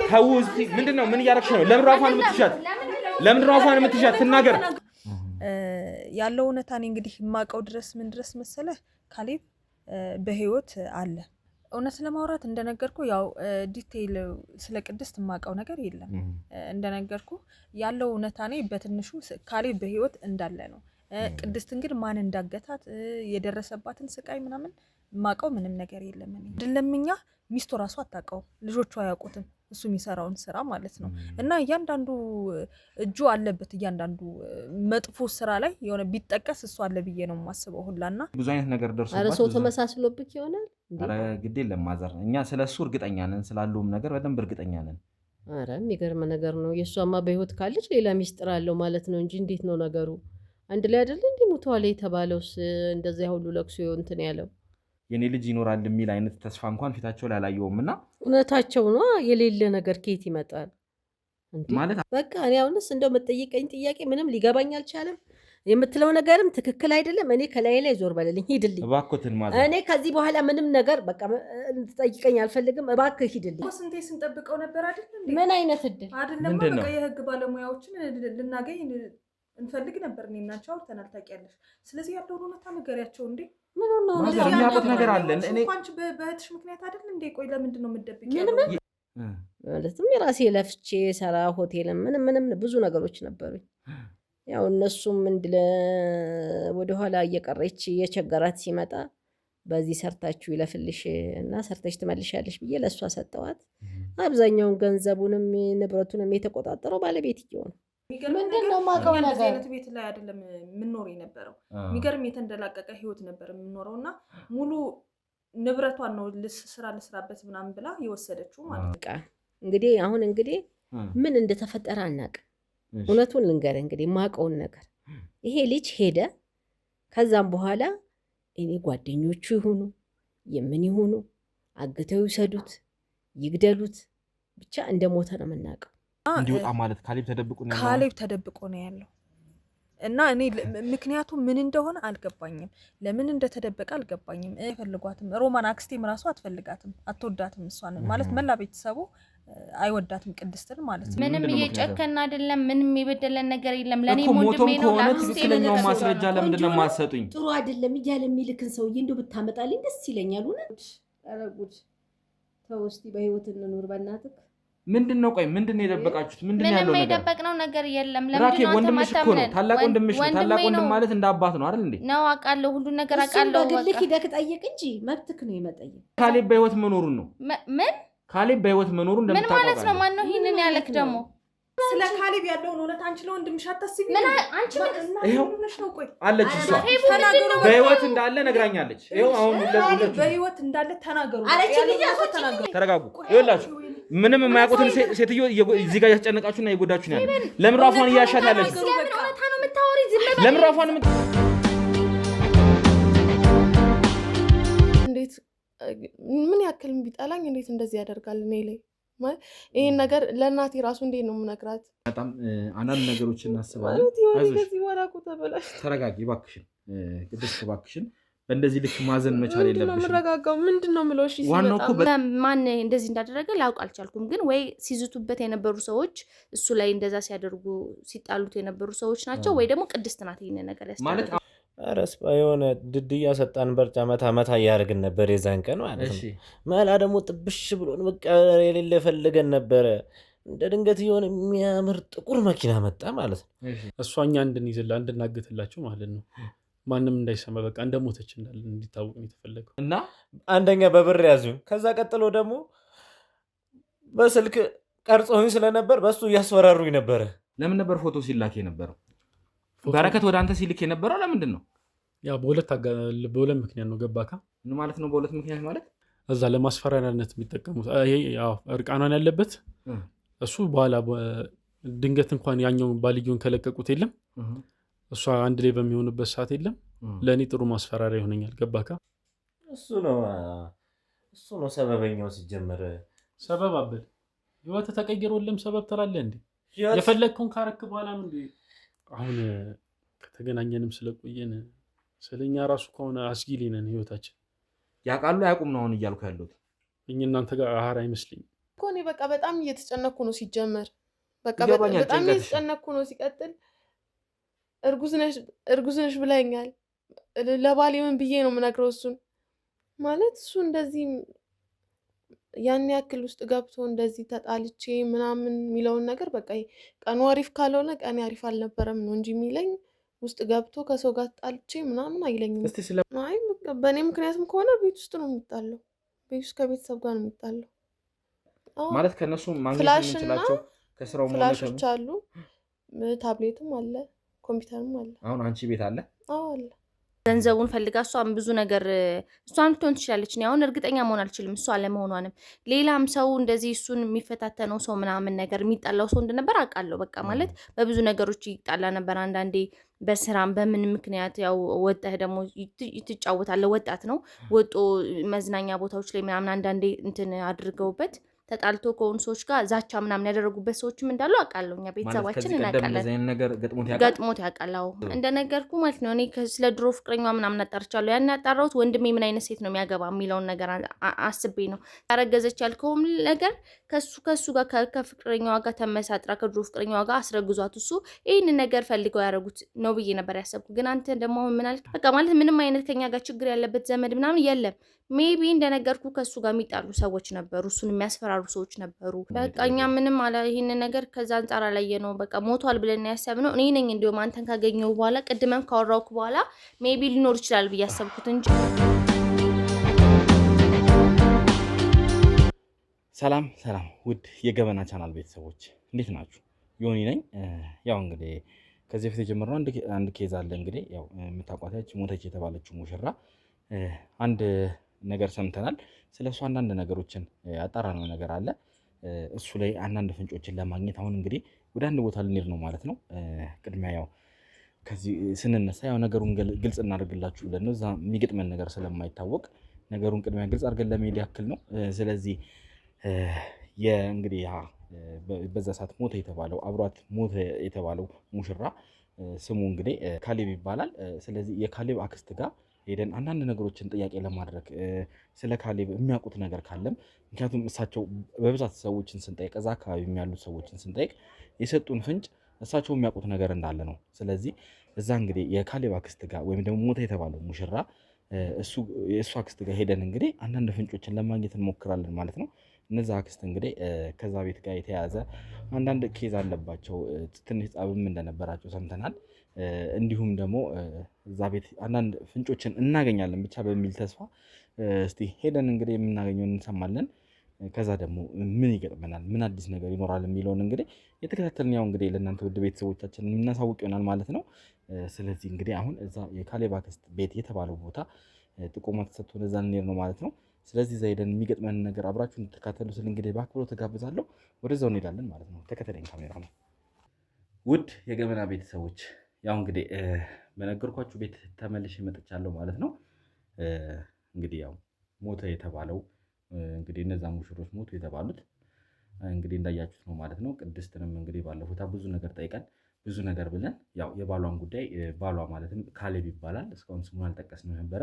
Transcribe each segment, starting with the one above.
ታውስ ምንድነው ምን ያረክሽ ነው ለምን ራፋን የምትሻት ትናገር ያለው እውነታን እንግዲህ ማቀው ድረስ ምን ድረስ መሰለ ካሌብ በህይወት አለ እውነት ለማውራት እንደነገርኩ ያው ዲቴይል ስለ ቅድስት ማቀው ነገር የለም እንደነገርኩ ያለው እውነታኔ በትንሹ ካሌብ በህይወት እንዳለ ነው ቅድስት እንግዲህ ማን እንዳገታት የደረሰባትን ስቃይ ምናምን ማቀው ምንም ነገር የለም እኔ ድለምኛ ሚስቱ ራሱ አጣቀው ልጆቿ ያውቁትም እሱ የሚሰራውን ስራ ማለት ነው እና እያንዳንዱ እጁ አለበት እያንዳንዱ መጥፎ ስራ ላይ የሆነ ቢጠቀስ እሱ አለ ብዬ ነው የማስበው ሁላና ብዙ አይነት ነገር ደርሶባት አረ ሰው ተመሳስሎብክ ይሆናል አረ ግድ የለም ማዘር እኛ ስለሱ እርግጠኛ ነን ስላሉም ነገር በደንብ እርግጠኛ ነን አረ የሚገርም ነገር ነው የሷማ በህይወት ካለች ሌላ ሚስጥር አለው ማለት ነው እንጂ እንዴት ነው ነገሩ አንድ ላይ አይደል እንዴ ሙቷል የተባለውስ እንደዛ ሁሉ ለክሶ እንትን ያለው የኔ ልጅ ይኖራል የሚል አይነት ተስፋ እንኳን ፊታቸው ላይ አላየውምና እውነታቸው ነው የሌለ ነገር ከየት ይመጣል ማለት በቃ እኔ አሁንስ እንደው መጠየቀኝ ጥያቄ ምንም ሊገባኝ አልቻለም የምትለው ነገርም ትክክል አይደለም እኔ ከላይ ላይ ዞር በለልኝ ሂድልኝ እባክዎትን ማለት እኔ ከዚህ በኋላ ምንም ነገር በቃ እንድትጠይቀኝ አልፈልግም እባክህ ሂድልኝ ስንቴ ስንጠብቀው ነበር አይደል እንዴ ምን አይነት እድል አይደለም በቃ የህግ ባለሙያዎችን ልናገኝ እንፈልግ ነበር እኔና ቻው ተናል ታውቂያለሽ ስለዚህ ያለው እውነታ ነገሪያቸው እንዴ ምን ነው የሚያውቁት ነገር አለ እኔ እንኳን በእህትሽ ምክንያት አይደል እንዴ ቆይ ለምንድን ነው የምትደብቂው ማለትም የራሴ ለፍቼ ሰራ ሆቴል ምንም ብዙ ነገሮች ነበሩኝ ያው እነሱም እንድለ ወደ ኋላ እየቀረች የቸገራት ሲመጣ በዚህ ሰርታችሁ ይለፍልሽ እና ሰርተሽ ትመልሻለሽ ብዬ ለሷ ሰጠዋት አብዛኛውን ገንዘቡንም ንብረቱንም የተቆጣጠረው ባለቤት ይሆን ምንድነው ማቀው ነገር አይነት ቤት ላይ አይደለም ምን ኖር የነበረው የሚገርም የተንደላቀቀ ህይወት ነበር የምንኖረውና ሙሉ ንብረቷን ነው ስራ ለስራበት ምናምን ብላ የወሰደችው ማለት ነው እንግዲህ አሁን እንግዲህ ምን እንደተፈጠረ አናቅ እውነቱን ልንገር እንግዲህ ማቀውን ነገር ይሄ ልጅ ሄደ ከዛም በኋላ እኔ ጓደኞቹ ይሁኑ የምን ይሁኑ አግተው ይሰዱት ይግደሉት ብቻ እንደሞተ ነው የምናውቀው እንዲወጣ ማለት ካሌብ ተደብቆ ነው ያለው እና እኔ ምክንያቱ ምን እንደሆነ አልገባኝም ለምን እንደተደበቀ አልገባኝም አይፈልጓትም ሮማን አክስቴም ራሱ አትፈልጋትም አትወዳትም እሷን ማለት መላ ቤተሰቡ አይወዳትም ቅድስትን ማለት ነው ምንም እየጨከና አይደለም ምንም የበደለን ነገር የለም ለኔ ሞድሜ ነው ለአክስቴኛው ማስረጃ ለምንድን ነው ማሰጡኝ ጥሩ አይደለም እያለ የሚልክን ሰውዬ እንደው ብታመጣልኝ ደስ ይለኛል እውነት ኧረ ጉድ ተው እስቲ በህይወት እንኑር በእናትህ ምንድነው ቆይ ምንድነው የደበቃችሁት ምንድነው ያለው ነገር ምንም የደበቅነው ነገር የለም ለምን ነው ወንድምሽ እኮ ነው ታላቅ ወንድም ማለት እንደ አባት ነው አይደል እንዴ ነው አውቃለሁ ሁሉ ነገር አውቃለሁ በግልህ ሂደህ ጠይቅ እንጂ መብትክ ነው የመጠየቅ ካሌብ በህይወት መኖሩን ነው ምን ካሌብ በህይወት መኖሩን እንደምታውቀው ምን ማለት ነው ማን ነው ይሄንን ያለክ ደግሞ ስለ ካሌብ ያለውን እውነት አንቺ ለወንድምሽ አታስቢ ምን አንቺ ምን ነው ቆይ አለች እሷ በህይወት እንዳለ ነግራኛለች ይሄው አሁን በህይወት እንዳለ ተናገሩ አለች ልጅ ተናገሩ ተረጋጉ ይኸውላችሁ ምንም የማያውቁትን ሴትዮ እዚህ ጋር ያስጨነቃችሁና እየጎዳችሁ ነው ያለው ለምን ራፏን እያሻት ያለች ለምን ራፏን እንዴት ምን ያክል ቢጣላኝ እንዴት እንደዚህ ያደርጋል እኔ ላይ ማለት ይሄን ነገር ለእናቴ ራሱ እንዴት ነው የምነግራት በጣም አንዳንድ ነገሮችን እናስባለን ከዚህ ወራቁ ተበላሽ ተረጋጊ እባክሽን ቅድስት እባክሽን በእንደዚህ ልክ ማዘን መቻል የለብሽም ምንድነው ምንድነው ምለው እሺ ማን እንደዚህ እንዳደረገ ላውቅ አልቻልኩም ግን ወይ ሲዝቱበት የነበሩ ሰዎች እሱ ላይ እንደዛ ሲያደርጉ ሲጣሉት የነበሩ ሰዎች ናቸው ወይ ደግሞ ቅድስት ናት ይሄን ነገር ያስተላልፈው አረስባ የሆነ ድድያ ሰጣን በርጫ መታ ያርግን ነበር የዛን ቀን ማለት ነው ማላ ደግሞ ጥብሽ ብሎን በቃ የሌለ ፈልገን ነበር እንደ ድንገት የሆነ የሚያምር ጥቁር መኪና መጣ ማለት ነው እሷኛ እንድናገትላቸው ማለት ነው ማንም እንዳይሰማ በቃ እንደሞተች እንዳለ እንዲታወቅ ነው የተፈለገው እና አንደኛ በብር ያዙኝ ከዛ ቀጥሎ ደግሞ በስልክ ቀርጾኝ ስለነበር በሱ ያስፈራሩኝ ነበር ለምን ነበር ፎቶ ሲላክ የነበረው በረከት ወደ አንተ ሲልክ የነበረው ለምንድን ነው ያ በሁለት ምክንያት ነው ገባካ ምን ማለት ነው በሁለት ምክንያት ማለት እዛ ለማስፈራሪያነት የሚጠቀሙት ይሄ ያው እርቃኗን ያለበት እሱ በኋላ ድንገት እንኳን ያኛው ባልየውን ከለቀቁት የለም እሷ አንድ ላይ በሚሆንበት ሰዓት የለም ለኔ ጥሩ ማስፈራሪያ ይሆነኛል ገባካ እሱ ነው ሰበበኛው ሲጀመር ሰበብ አበል ህይወት ተቀየረውልም ሰበብ ትላለህ እንዴ የፈለግከውን ካረክ በኋላ ምን አሁን ከተገናኘንም ስለቆየን ስለኛ ራሱ ከሆነ አስጊሊነን ህይወታችን ያቃሉ ያቁም ነው አሁን እያልኩ ያለሁት እናንተ ጋር አሃራ አይመስልኝ እኮ እኔ በቃ በጣም እየተጨነኩ ነው ሲጀመር። በቃ ይገባኛል በጣም ጭንቀትሽ። እየተጨነኩ ነው። ሲቀጥል እርጉዝ ነሽ ብላኛል። ለባሌ ምን ብዬ ነው የምነግረው? እሱን ማለት እሱ እንደዚህ ያን ያክል ውስጥ ገብቶ እንደዚህ ተጣልቼ ምናምን የሚለውን ነገር በቃ ቀኑ አሪፍ ካልሆነ ቀኔ አሪፍ አልነበረም ነው እንጂ የሚለኝ ውስጥ ገብቶ ከሰው ጋር ተጣልቼ ምናምን አይለኝም። እስቲ ስለ አይ በእኔ ምክንያትም ከሆነ ቤት ውስጥ ነው የሚጣለው። ቤት ውስጥ ከቤተሰብ ጋር ነው የሚጣለው። ማለት ከነሱ ማግኘት ፍላሽ እና የምንችላቸው ከስራው ፍላሾች አሉ፣ ታብሌትም አለ፣ ኮምፒውተርም አለ። አሁን አንቺ ቤት አለ? አዎ አለ። ገንዘቡን ፈልጋ እሷም ብዙ ነገር እሷን ልትሆን ትችላለች። እኔ አሁን እርግጠኛ መሆን አልችልም እሷ አለመሆኗንም። ሌላም ሰው እንደዚህ እሱን የሚፈታተነው ሰው ምናምን ነገር የሚጣላው ሰው እንደነበር አውቃለሁ። በቃ ማለት በብዙ ነገሮች ይጣላ ነበር። አንዳንዴ በስራም በምን ምክንያት ያው ወጣህ ደግሞ ትጫወታለህ። ወጣት ነው ወጦ መዝናኛ ቦታዎች ላይ ምናምን አንዳንዴ እንትን አድርገውበት ተጣልቶ ከሆኑ ሰዎች ጋር ዛቻ ምናምን ያደረጉበት ሰዎችም እንዳሉ አውቃለሁ። እኛ ቤተሰባችን እናውቃለን። ነገር ገጥሞት ያውቃል። አዎ እንደነገርኩ ማለት ነው። እኔ ስለ ድሮ ፍቅረኛዋ ምናምን አጣርቻለሁ። ያን ያጣራሁት ወንድሜ ምን አይነት ሴት ነው የሚያገባ የሚለውን ነገር አስቤ ነው። ያረገዘች ያልከውም ነገር ከሱ ጋር ከፍቅረኛዋ ጋር ተመሳጥራ ከድሮ ፍቅረኛዋ ጋር አስረግዟት እሱ ይህንን ነገር ፈልገው ያደረጉት ነው ብዬ ነበር ያሰብኩ። ግን አንተ ደግሞ ምን አልክ? በቃ ማለት ምንም አይነት ከኛ ጋር ችግር ያለበት ዘመድ ምናምን የለም። ሜቢ እንደነገርኩ ከሱ ጋር የሚጣሉ ሰዎች ነበሩ፣ እሱን የሚያስፈራሩ ሰዎች ነበሩ። በቃ እኛ ምንም አላ ይሄንን ነገር ከዛ አንጻር አላየ ነው። በቃ ሞቷል ብለን ያሰብነው እኔ ነኝ። እንዲሁም አንተን ካገኘው በኋላ ቅድመም ካወራውኩ በኋላ ሜቢ ሊኖር ይችላል ብዬ ያሰብኩት እንጂ። ሰላም ውድ የገበና ቻናል ቤተሰቦች እንዴት ናችሁ? ዮኒ ነኝ። ያው እንግዲህ ከዚህ በፊት የጀመርነው አንድ ኬዝ አለ። እንግዲህ ያው የምታውቋት ሞተች የተባለችው ሙሽራ አንድ ነገር ሰምተናል። ስለሱ አንዳንድ ነገሮችን ያጣራነው ነገር አለ። እሱ ላይ አንዳንድ ፍንጮችን ለማግኘት አሁን እንግዲህ ወደ አንድ ቦታ ልንሄድ ነው ማለት ነው። ቅድሚያ ያው ከዚህ ስንነሳ ያው ነገሩን ግልጽ እናደርግላችሁ ብለን ነው። እዛ የሚገጥመን ነገር ስለማይታወቅ ነገሩን ቅድሚያ ግልጽ አድርገን ለመሄድ ያክል ነው። ስለዚህ እንግዲህ በዛ ሰዓት ሞተ የተባለው አብሯት ሞተ የተባለው ሙሽራ ስሙ እንግዲህ ካሌብ ይባላል። ስለዚህ የካሌብ አክስት ጋር ሄደን አንዳንድ ነገሮችን ጥያቄ ለማድረግ ስለ ካሌብ የሚያውቁት ነገር ካለም፣ ምክንያቱም እሳቸው በብዛት ሰዎችን ስንጠይቅ እዛ አካባቢ ያሉት ሰዎችን ስንጠይቅ የሰጡን ፍንጭ እሳቸው የሚያውቁት ነገር እንዳለ ነው። ስለዚህ እዛ እንግዲህ የካሌብ አክስት ጋር ወይም ደግሞ ሞተ የተባለው ሙሽራ የእሱ አክስት ጋር ሄደን እንግዲህ አንዳንድ ፍንጮችን ለማግኘት እንሞክራለን ማለት ነው። እነዛ አክስት እንግዲህ ከዛ ቤት ጋር የተያያዘ አንዳንድ ኬዝ አለባቸው። ትንሽ ጸብም እንደነበራቸው ሰምተናል። እንዲሁም ደግሞ እዛ ቤት አንዳንድ ፍንጮችን እናገኛለን ብቻ በሚል ተስፋ እስቲ ሄደን እንግዲህ የምናገኘውን እንሰማለን። ከዛ ደግሞ ምን ይገጥመናል፣ ምን አዲስ ነገር ይኖራል የሚለውን እንግዲህ የተከታተልን ያው እንግዲህ ለእናንተ ውድ ቤተሰቦቻችን የምናሳውቅ ይሆናል ማለት ነው። ስለዚህ እንግዲህ አሁን እዛ የካሌብ አክስት ቤት የተባለው ቦታ ጥቆማ ተሰጥቶን እዛ እንሄድ ነው ማለት ነው። ስለዚህ እዛ ሄደን የሚገጥመን ነገር አብራችሁ እንድትከታተሉ ስል እንግዲህ በአክብሮት ተጋብዛለሁ። ወደዛው እንሄዳለን ማለት ነው። ተከተለኝ ካሜራ ነው። ውድ የገበና ቤተሰቦች ያው እንግዲህ በነገርኳችሁ ቤት ተመልሼ መጥቻለሁ ማለት ነው። እንግዲህ ያው ሞተ የተባለው እንግዲህ እነዛ ሙሽሮች ሞቱ የተባሉት እንግዲህ እንዳያችሁት ነው ማለት ነው። ቅድስትንም እንግዲህ ባለፉት ብዙ ነገር ጠይቀን ብዙ ነገር ብለን ያው የባሏን ጉዳይ ባሏ ማለትም ካሌብ ይባላል። እስካሁን ስሙን አልጠቀስንም ነበረ።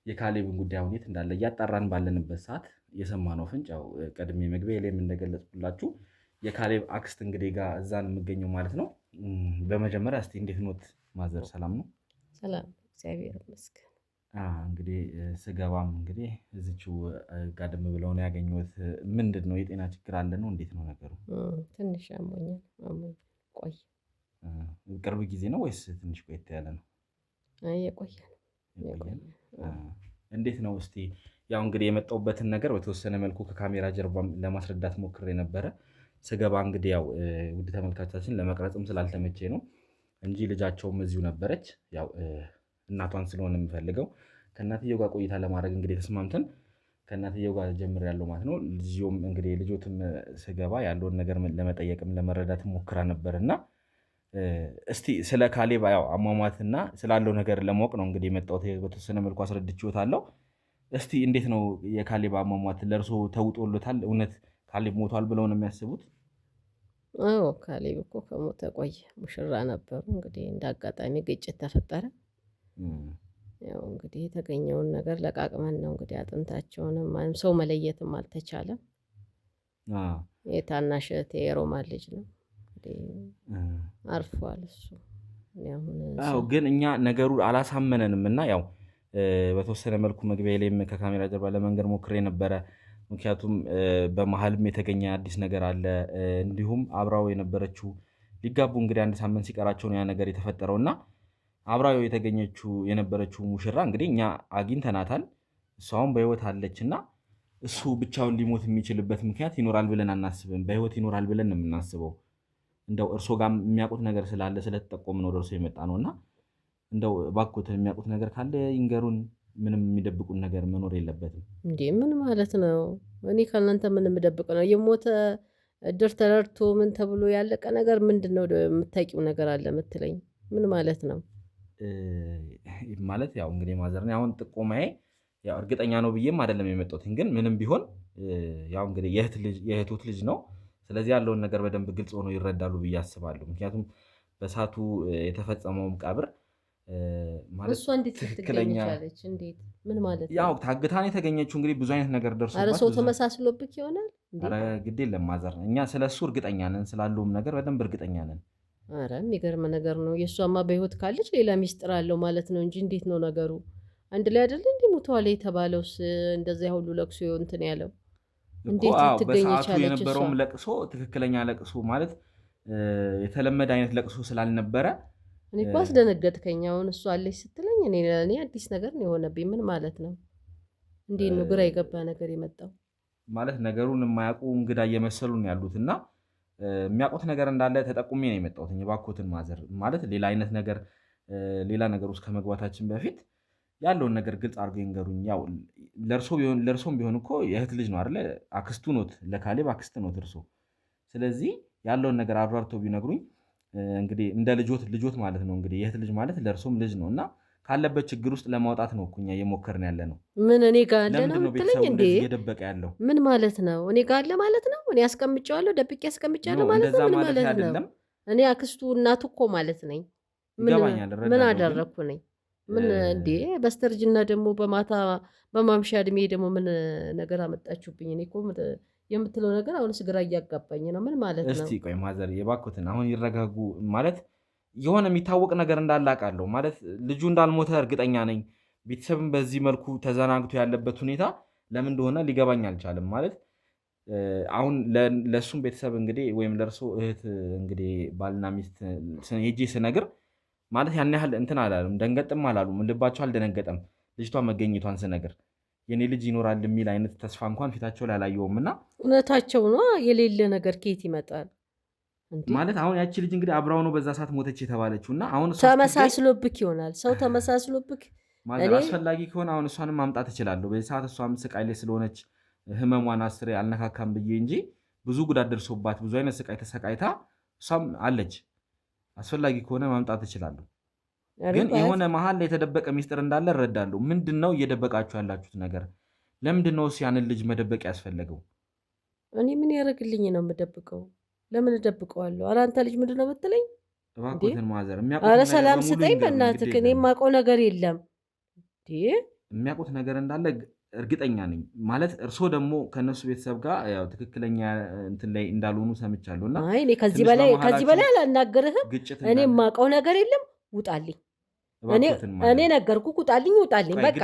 የካሌብን ጉዳይ አሁን የት እንዳለ እያጣራን ባለንበት ሰዓት የሰማነው ፍንጭ ያው ቀድሜ መግቢያ ላይም እንደገለጽኩላችሁ የካሌብ አክስት እንግዲህ ጋር እዛን የምገኘው ማለት ነው። በመጀመሪያ እስቲ እንዴት ኖት ማዘር? ሰላም ነው? ሰላም እግዚአብሔር ይመስገን። እንግዲህ ስገባም እንግዲህ እዚችው ጋደም ብለው ነው ያገኘሁት። ምንድን ነው የጤና ችግር አለ ነው? እንዴት ነው ነገሩ? ትንሽ አሞኛል። ቆይ ቅርብ ጊዜ ነው ወይስ ትንሽ ቆየት ያለ ነው? የቆየ ነው። እንዴት ነው እስቲ ያው እንግዲህ የመጣሁበትን ነገር በተወሰነ መልኩ ከካሜራ ጀርባ ለማስረዳት ሞክሬ ነበረ። ስገባ እንግዲህ ያው ውድ ተመልካቾቻችን ለመቅረጽም ስላልተመቼ ነው እንጂ ልጃቸውም እዚሁ ነበረች። ያው እናቷን ስለሆነ የምፈልገው ከእናትየው ጋር ቆይታ ለማድረግ እንግዲህ ተስማምተን ከእናትየው ጋር ጀምሬያለሁ ማለት ነው። ልጅዮም እንግዲህ ልጆትም ስገባ ያለውን ነገር ለመጠየቅም ለመረዳት ሞክራ ነበርና እስቲ ስለ ካሌብ ያው አሟሟትና ስላለው ነገር ለማወቅ ነው እንግዲህ የመጣሁት። በተወሰነ መልኩ አስረድቼዎታለሁ። እስቲ እንዴት ነው የካሌብ አሟሟት? ለእርሶ ተውጦሎታል? እውነት ካሌብ ሞቷል ብለው ነው የሚያስቡት? አዎ ካሌብ እኮ ከሞተ ቆየ። ሙሽራ ነበሩ። እንግዲህ እንደ አጋጣሚ ግጭት ተፈጠረ። ያው እንግዲህ የተገኘውን ነገር ለቃቅመን ነው እንግዲህ አጥንታቸውንም ሰው መለየትም አልተቻለም። የታናሽ እህቴ የሮማን ልጅ ነው አርፏል እሱ። ግን እኛ ነገሩ አላሳመነንም እና ያው በተወሰነ መልኩ መግቢያ ላይም ከካሜራ ጀርባ ለመንገር ሞክሬ ነበረ። ምክንያቱም በመሀልም የተገኘ አዲስ ነገር አለ። እንዲሁም አብራው የነበረችው ሊጋቡ እንግዲህ 1 ሳምንት ሲቀራቸው ነው ያ ነገር የተፈጠረው እና አብራው የነበረችው ሙሽራ እንግዲህ እኛ አግኝተናታል። እሷም በህይወት አለች እና እሱ ብቻውን ሊሞት የሚችልበት ምክንያት ይኖራል ብለን አናስብም። በህይወት ይኖራል ብለን ነው የምናስበው። እንደው እርሶ ጋር የሚያውቁት ነገር ስላለ ስለተጠቆም ነው ደርሶ የመጣ ነው እና እንደው እባክዎትን የሚያውቁት ነገር ካለ ይንገሩን። ምንም የሚደብቁን ነገር መኖር የለበትም። እንዴ ምን ማለት ነው? እኔ ከእናንተ ምን የምደብቅ ነው? የሞተ እድር ተረድቶ ምን ተብሎ ያለቀ ነገር ምንድን ነው የምታውቂው ነገር አለ የምትለኝ? ምን ማለት ነው? ማለት ያው እንግዲህ ማዘር አሁን ጥቆማዬ ያው እርግጠኛ ነው ብዬም አይደለም የመጣሁት፣ ግን ምንም ቢሆን ያው እንግዲህ የእህቶት ልጅ ነው። ስለዚህ ያለውን ነገር በደንብ ግልጽ ሆኖ ይረዳሉ ብዬ አስባለሁ። ምክንያቱም በሳቱ የተፈጸመውም ቀብር ማለት እሷ እንዴት ትገኝ ቻለች? እንዴት ምን ማለት ነው? ያው ታግታን የተገኘችው እንግዲህ ብዙ አይነት ነገር ደርሶባት። ኧረ ሰው ተመሳስሎብክ ይሆናል። ኧረ ግድ የለም ማዘር፣ እኛ ስለሱ እርግጠኛ ነን፣ ስላለውም ነገር በደንብ እርግጠኛ ነን። ኧረ የሚገርም ነገር ነው። የእሷማ በህይወት ካለች ሌላ ሚስጥር አለው ማለት ነው እንጂ እንዴት ነው ነገሩ? አንድ ላይ አይደለ እንዴ ሙተዋል የተባለውስ? እንደዚያ ሁሉ ለቅሶ እንትን ያለው እንዴት ትገኝ ቻለች? በሰዓቱ የነበረውም ለቅሶ ትክክለኛ ለቅሶ ማለት የተለመደ አይነት ለቅሶ ስላልነበረ እኔ እኮ አስደነገጥከኝ። አሁን እሷ አለች ስትለኝ እኔ አዲስ ነገር ነው የሆነብኝ። ምን ማለት ነው? እንዴት ነው ግራ የገባ ነገር የመጣው? ማለት ነገሩን የማያውቁ እንግዳ እየመሰሉን ያሉት እና የሚያውቁት ነገር እንዳለ ተጠቁሜ ነው የመጣሁት። እባክዎትን ማዘር ማለት ሌላ ነገር ውስጥ ከመግባታችን በፊት ያለውን ነገር ግልጽ አድርገው ይንገሩኝ። ያው ለእርሶም ቢሆን እኮ የእህት ልጅ ነው አይደለ? አክስቱ ኖት፣ ለካሌብ አክስት ኖት እርሶ። ስለዚህ ያለውን ነገር አብራርተው ቢነግሩኝ እንግዲህ እንደ ልጆት ማለት ነው። እንግዲህ የእህት ልጅ ማለት ለእርሶም ልጅ ነው እና ካለበት ችግር ውስጥ ለማውጣት ነው እኛ እየሞከርን ያለ ነው። ምን እኔ ጋር አለ ነው የምትለኝ እንዴ? እየደበቀ ያለው ምን ማለት ነው? እኔ ጋር አለ ማለት ነው? እኔ አስቀምጫለሁ፣ ደብቄ አስቀምጫለሁ ማለት ነው? ምን ማለት ነው? እኔ አክስቱ እናቱ እኮ ማለት ነኝ። ምን አደረግኩ ነኝ? ምን እንዴ? በስተርጅና ደግሞ በማምሻ እድሜ ደግሞ ምን ነገር አመጣችሁብኝ? እኔ እኮ የምትለው ነገር አሁንስ ግራ እያጋባኝ ነው። ምን ማለት ነው? እስቲ ቆይ ማዘር የባኩትን አሁን ይረጋጉ። ማለት የሆነ የሚታወቅ ነገር እንዳለ አውቃለሁ። ማለት ልጁ እንዳልሞተ እርግጠኛ ነኝ። ቤተሰብም በዚህ መልኩ ተዘናግቶ ያለበት ሁኔታ ለምን እንደሆነ ሊገባኝ አልቻለም። ማለት አሁን ለእሱም ቤተሰብ እንግዲህ ወይም ለእርሶ እህት እንግዲህ ባልና ሚስት ሄጄ ስነግር ማለት ያን ያህል እንትን አላሉም፣ ደንገጥም አላሉም፣ ልባቸው አልደነገጠም። ልጅቷ መገኘቷን ስነግር የኔ ልጅ ይኖራል የሚል አይነት ተስፋ እንኳን ፊታቸው ላይ አላየውም። እና እውነታቸው ነው። የሌለ ነገር ከየት ይመጣል? ማለት አሁን ያቺ ልጅ እንግዲህ አብራው ነው በዛ ሰዓት ሞተች የተባለችው እና አሁን ተመሳስሎብክ ይሆናል። ሰው ተመሳስሎብክ ማለት አስፈላጊ ከሆነ አሁን እሷንም ማምጣት እችላለሁ። በዚህ ሰዓት እሷም ስቃይ ላይ ስለሆነች ህመሟን አስሬ አልነካካም ብዬ እንጂ ብዙ ጉዳት ደርሶባት ብዙ አይነት ስቃይ ተሰቃይታ እሷም አለች። አስፈላጊ ከሆነ ማምጣት እችላለሁ። ግን የሆነ መሀል ላይ የተደበቀ ሚስጥር እንዳለ እረዳለሁ። ምንድን ነው እየደበቃችሁ ያላችሁት ነገር? ለምንድን ነው ያንን ልጅ መደበቅ ያስፈለገው? እኔ ምን ያደርግልኝ ነው የምደብቀው? ለምን እደብቀዋለሁ? ኧረ አንተ ልጅ ምንድን ነው የምትለኝ? እባክዎትን ማዘር፣ ኧረ ሰላም ስጠኝ በእናትህ። እኔ የማውቀው ነገር የለም። የሚያውቁት ነገር እንዳለ እርግጠኛ ነኝ። ማለት እርስዎ ደግሞ ከእነሱ ቤተሰብ ጋር ያው ትክክለኛ እንትን ላይ እንዳልሆኑ ሰምቻለሁ። እና እኔ ከዚህ በላይ አላናገርህም። እኔ የማውቀው ነገር የለም። ውጣልኝ። እኔ ነገርኩህ። ውጣልኝ። በቃ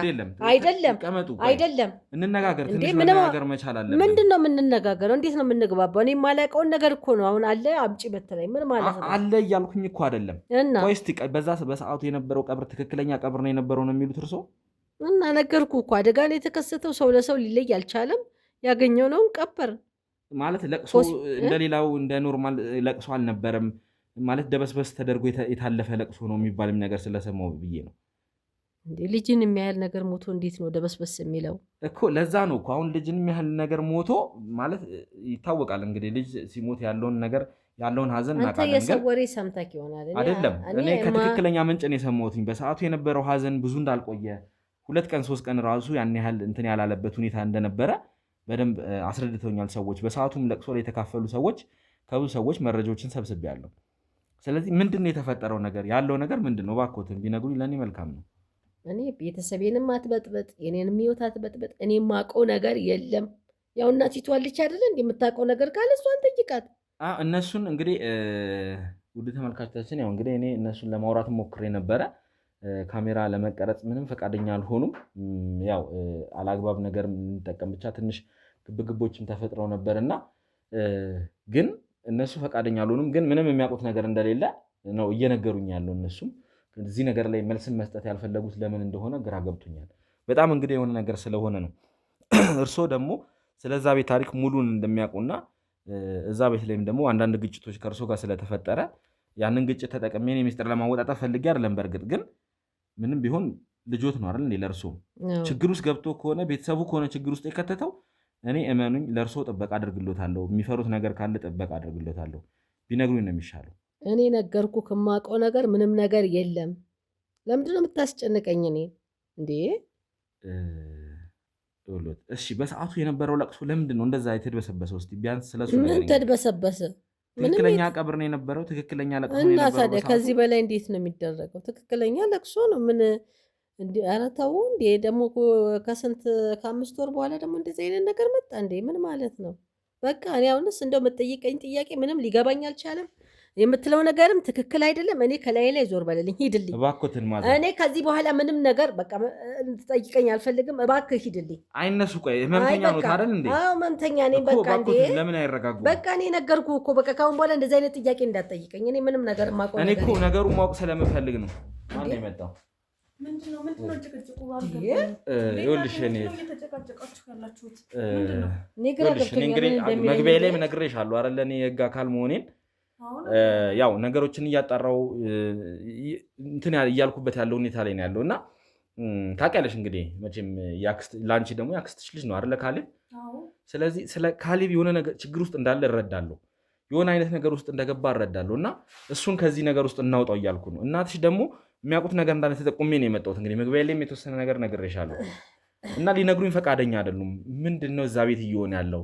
አይደለም። እንነጋገር። ትንሽ መነጋገር መቻል አለብን። ምንድን ነው የምንነጋገረው? እንዴት ነው የምንግባባው? እኔ የማላውቀውን ነገር እኮ ነው አሁን አለ አምጪ በተለይ ምን ማለት ነው? አለ እያልኩኝ እኮ አይደለም። ቆይ እስኪ በሰዓቱ የነበረው ቀብር ትክክለኛ ቀብር ነው የነበረው ነው የሚሉት እርስዎ? እና ነገርኩህ እኮ አደጋ ነው የተከሰተው። ሰው ለሰው ሊለይ አልቻለም። ያገኘው ነውን ቀበር ማለት ለቅሶ እንደሌላው እንደ ኖርማል ለቅሶ አልነበረም። ማለት ደበስበስ ተደርጎ የታለፈ ለቅሶ ነው የሚባልም ነገር ስለሰማው ብዬ ነው። ልጅን የሚያህል ነገር ሞቶ እንዴት ነው ደበስበስ የሚለው እኮ? ለዛ ነው እኮ አሁን ልጅን የሚያህል ነገር ሞቶ ማለት ይታወቃል። እንግዲህ ልጅ ሲሞት ያለውን ነገር ያለውን ሀዘን አንተ የሰው ወሬ ሰምተህ ይሆናል። አይደለም እኔ ከትክክለኛ ምንጭ ነው የሰማሁትኝ። በሰዓቱ የነበረው ሀዘን ብዙ እንዳልቆየ 2 ቀን 3 ቀን ራሱ ያን ያህል እንትን ያላለበት ሁኔታ እንደነበረ በደንብ አስረድተውኛል ሰዎች። በሰዓቱም ለቅሶ ላይ የተካፈሉ ሰዎች ከብዙ ሰዎች መረጃዎችን ሰብስቤያለሁ። ስለዚህ ምንድን ነው የተፈጠረው ነገር? ያለው ነገር ምንድን ነው? እባክዎትን ቢነግሩኝ ለእኔ መልካም ነው። እኔ ቤተሰቤንም አትበጥበጥ፣ የኔንም ህይወት አትበጥበጥ። እኔ የማውቀው ነገር የለም። ያው እናቲቱ አለች አይደለ እንዴ የምታውቀው ነገር ካለ እሷን ጠይቃት። እነሱን እንግዲህ ውድ ተመልካቾቻችን ያው እንግዲህ እኔ እነሱን ለማውራት ሞክሬ ነበረ። ካሜራ ለመቀረጽ ምንም ፈቃደኛ አልሆኑም። ያው አላግባብ ነገር እንጠቀም ብቻ ትንሽ ግብግቦችም ተፈጥረው ነበርና ግን እነሱ ፈቃደኛ አልሆኑም። ግን ምንም የሚያውቁት ነገር እንደሌለ ነው እየነገሩኝ ያለው። እነሱም እዚህ ነገር ላይ መልስን መስጠት ያልፈለጉት ለምን እንደሆነ ግራ ገብቶኛል። በጣም እንግዲህ የሆነ ነገር ስለሆነ ነው። እርስዎ ደግሞ ስለዛ ቤት ታሪክ ሙሉን እንደሚያውቁና እዛ ቤት ላይም ደግሞ አንዳንድ ግጭቶች ከእርሶ ጋር ስለተፈጠረ ያንን ግጭት ተጠቅሜ እኔ ሚስጥር ለማወጣጣት ፈልጌ አይደለም። በእርግጥ ግን ምንም ቢሆን ልጆት ነው አይደል እንዴ? ለእርሶ ችግር ውስጥ ገብቶ ከሆነ ቤተሰቡ ከሆነ ችግር ውስጥ የከተተው እኔ እመኑኝ ለእርሶ ጥበቃ አድርግሎታለሁ። የሚፈሩት ነገር ካለ ጥበቃ አድርግሎታለሁ። ቢነግሩኝ ነው የሚሻለው። እኔ ነገርኩ ከማውቀው ነገር ምንም ነገር የለም። ለምንድን ነው የምታስጨንቀኝ እኔ እንዴ? እሺ በሰዓቱ የነበረው ለቅሶ ለምንድን ነው እንደዛ የተድበሰበሰው? እስቲ ቢያንስ ስለሱ ምን ተድበሰበሰ? ትክክለኛ ቀብር ነው የነበረው? ትክክለኛ ለቅሶ ነው የነበረው? እና ታዲያ ከዚህ በላይ እንዴት ነው የሚደረገው? ትክክለኛ ለቅሶ ነው። ምን ኧረ ተው እንዴ! ደግሞ ከስንት ከ5 ወር በኋላ ደግሞ እንደዚህ አይነት ነገር መጣ እንዴ? ምን ማለት ነው? በቃ እኔ አሁንስ እንደው የምትጠይቀኝ ጥያቄ ምንም ሊገባኝ አልቻለም። የምትለው ነገርም ትክክል አይደለም። እኔ ከላይ ላይ ዞር በለልኝ፣ ሂድልኝ እባክዎትን። ማለት እኔ ከዚህ በኋላ ምንም ነገር በቃ ትጠይቀኝ አልፈልግም። እባክህ ሂድልኝ። አይነሱ ቆይ ህመምተኛ ነው አይደል እንዴ? አዎ ህመምተኛ ነኝ። በቃ እንዴ ለምን አይረጋጉ? በቃ እኔ ነገርኩህ እኮ በቃ ካሁን በኋላ እንደዚህ አይነት ጥያቄ እንዳትጠይቀኝ። እኔ ምንም ነገር ማቆም እኔ እኮ ነገሩን ማወቅ ስለምፈልግ ነው። ማን ነው የመጣው? ምንድነው ጭቅጭቁ? ይኸውልሽ እኔ እየተጨቃጨቃችሁ ያላችሁት እንግዲህ መግቢያ ላይ ነግሬሻለሁ አይደል? እኔ የህግ አካል መሆኔን ያው ነገሮችን እያጣራው እንትን እያልኩበት ያለው ሁኔታ ላይ ነው ያለው እና ታውቂያለሽ እንግዲህ መቼም ለአንቺ ደግሞ ያክስትሽ ልጅ ነው አይደለ ካሌብ? ስለዚህ ስለ ካሌብ የሆነ ነገር ችግር ውስጥ እንዳለ እረዳለሁ። የሆነ አይነት ነገር ውስጥ እንደገባ እረዳለሁ እና እሱን ከዚህ ነገር ውስጥ እናውጣው እያልኩ ነው። እናትሽ ደግሞ የሚያውቁት ነገር እንዳለ ተጠቁሜ ነው የመጣሁት። እንግዲህ መግቢያ ላይም የተወሰነ ነገር ነግሬሻለሁ እና ሊነግሩኝ ፈቃደኛ አይደሉም። ምንድን ነው እዛ ቤት እየሆነ ያለው?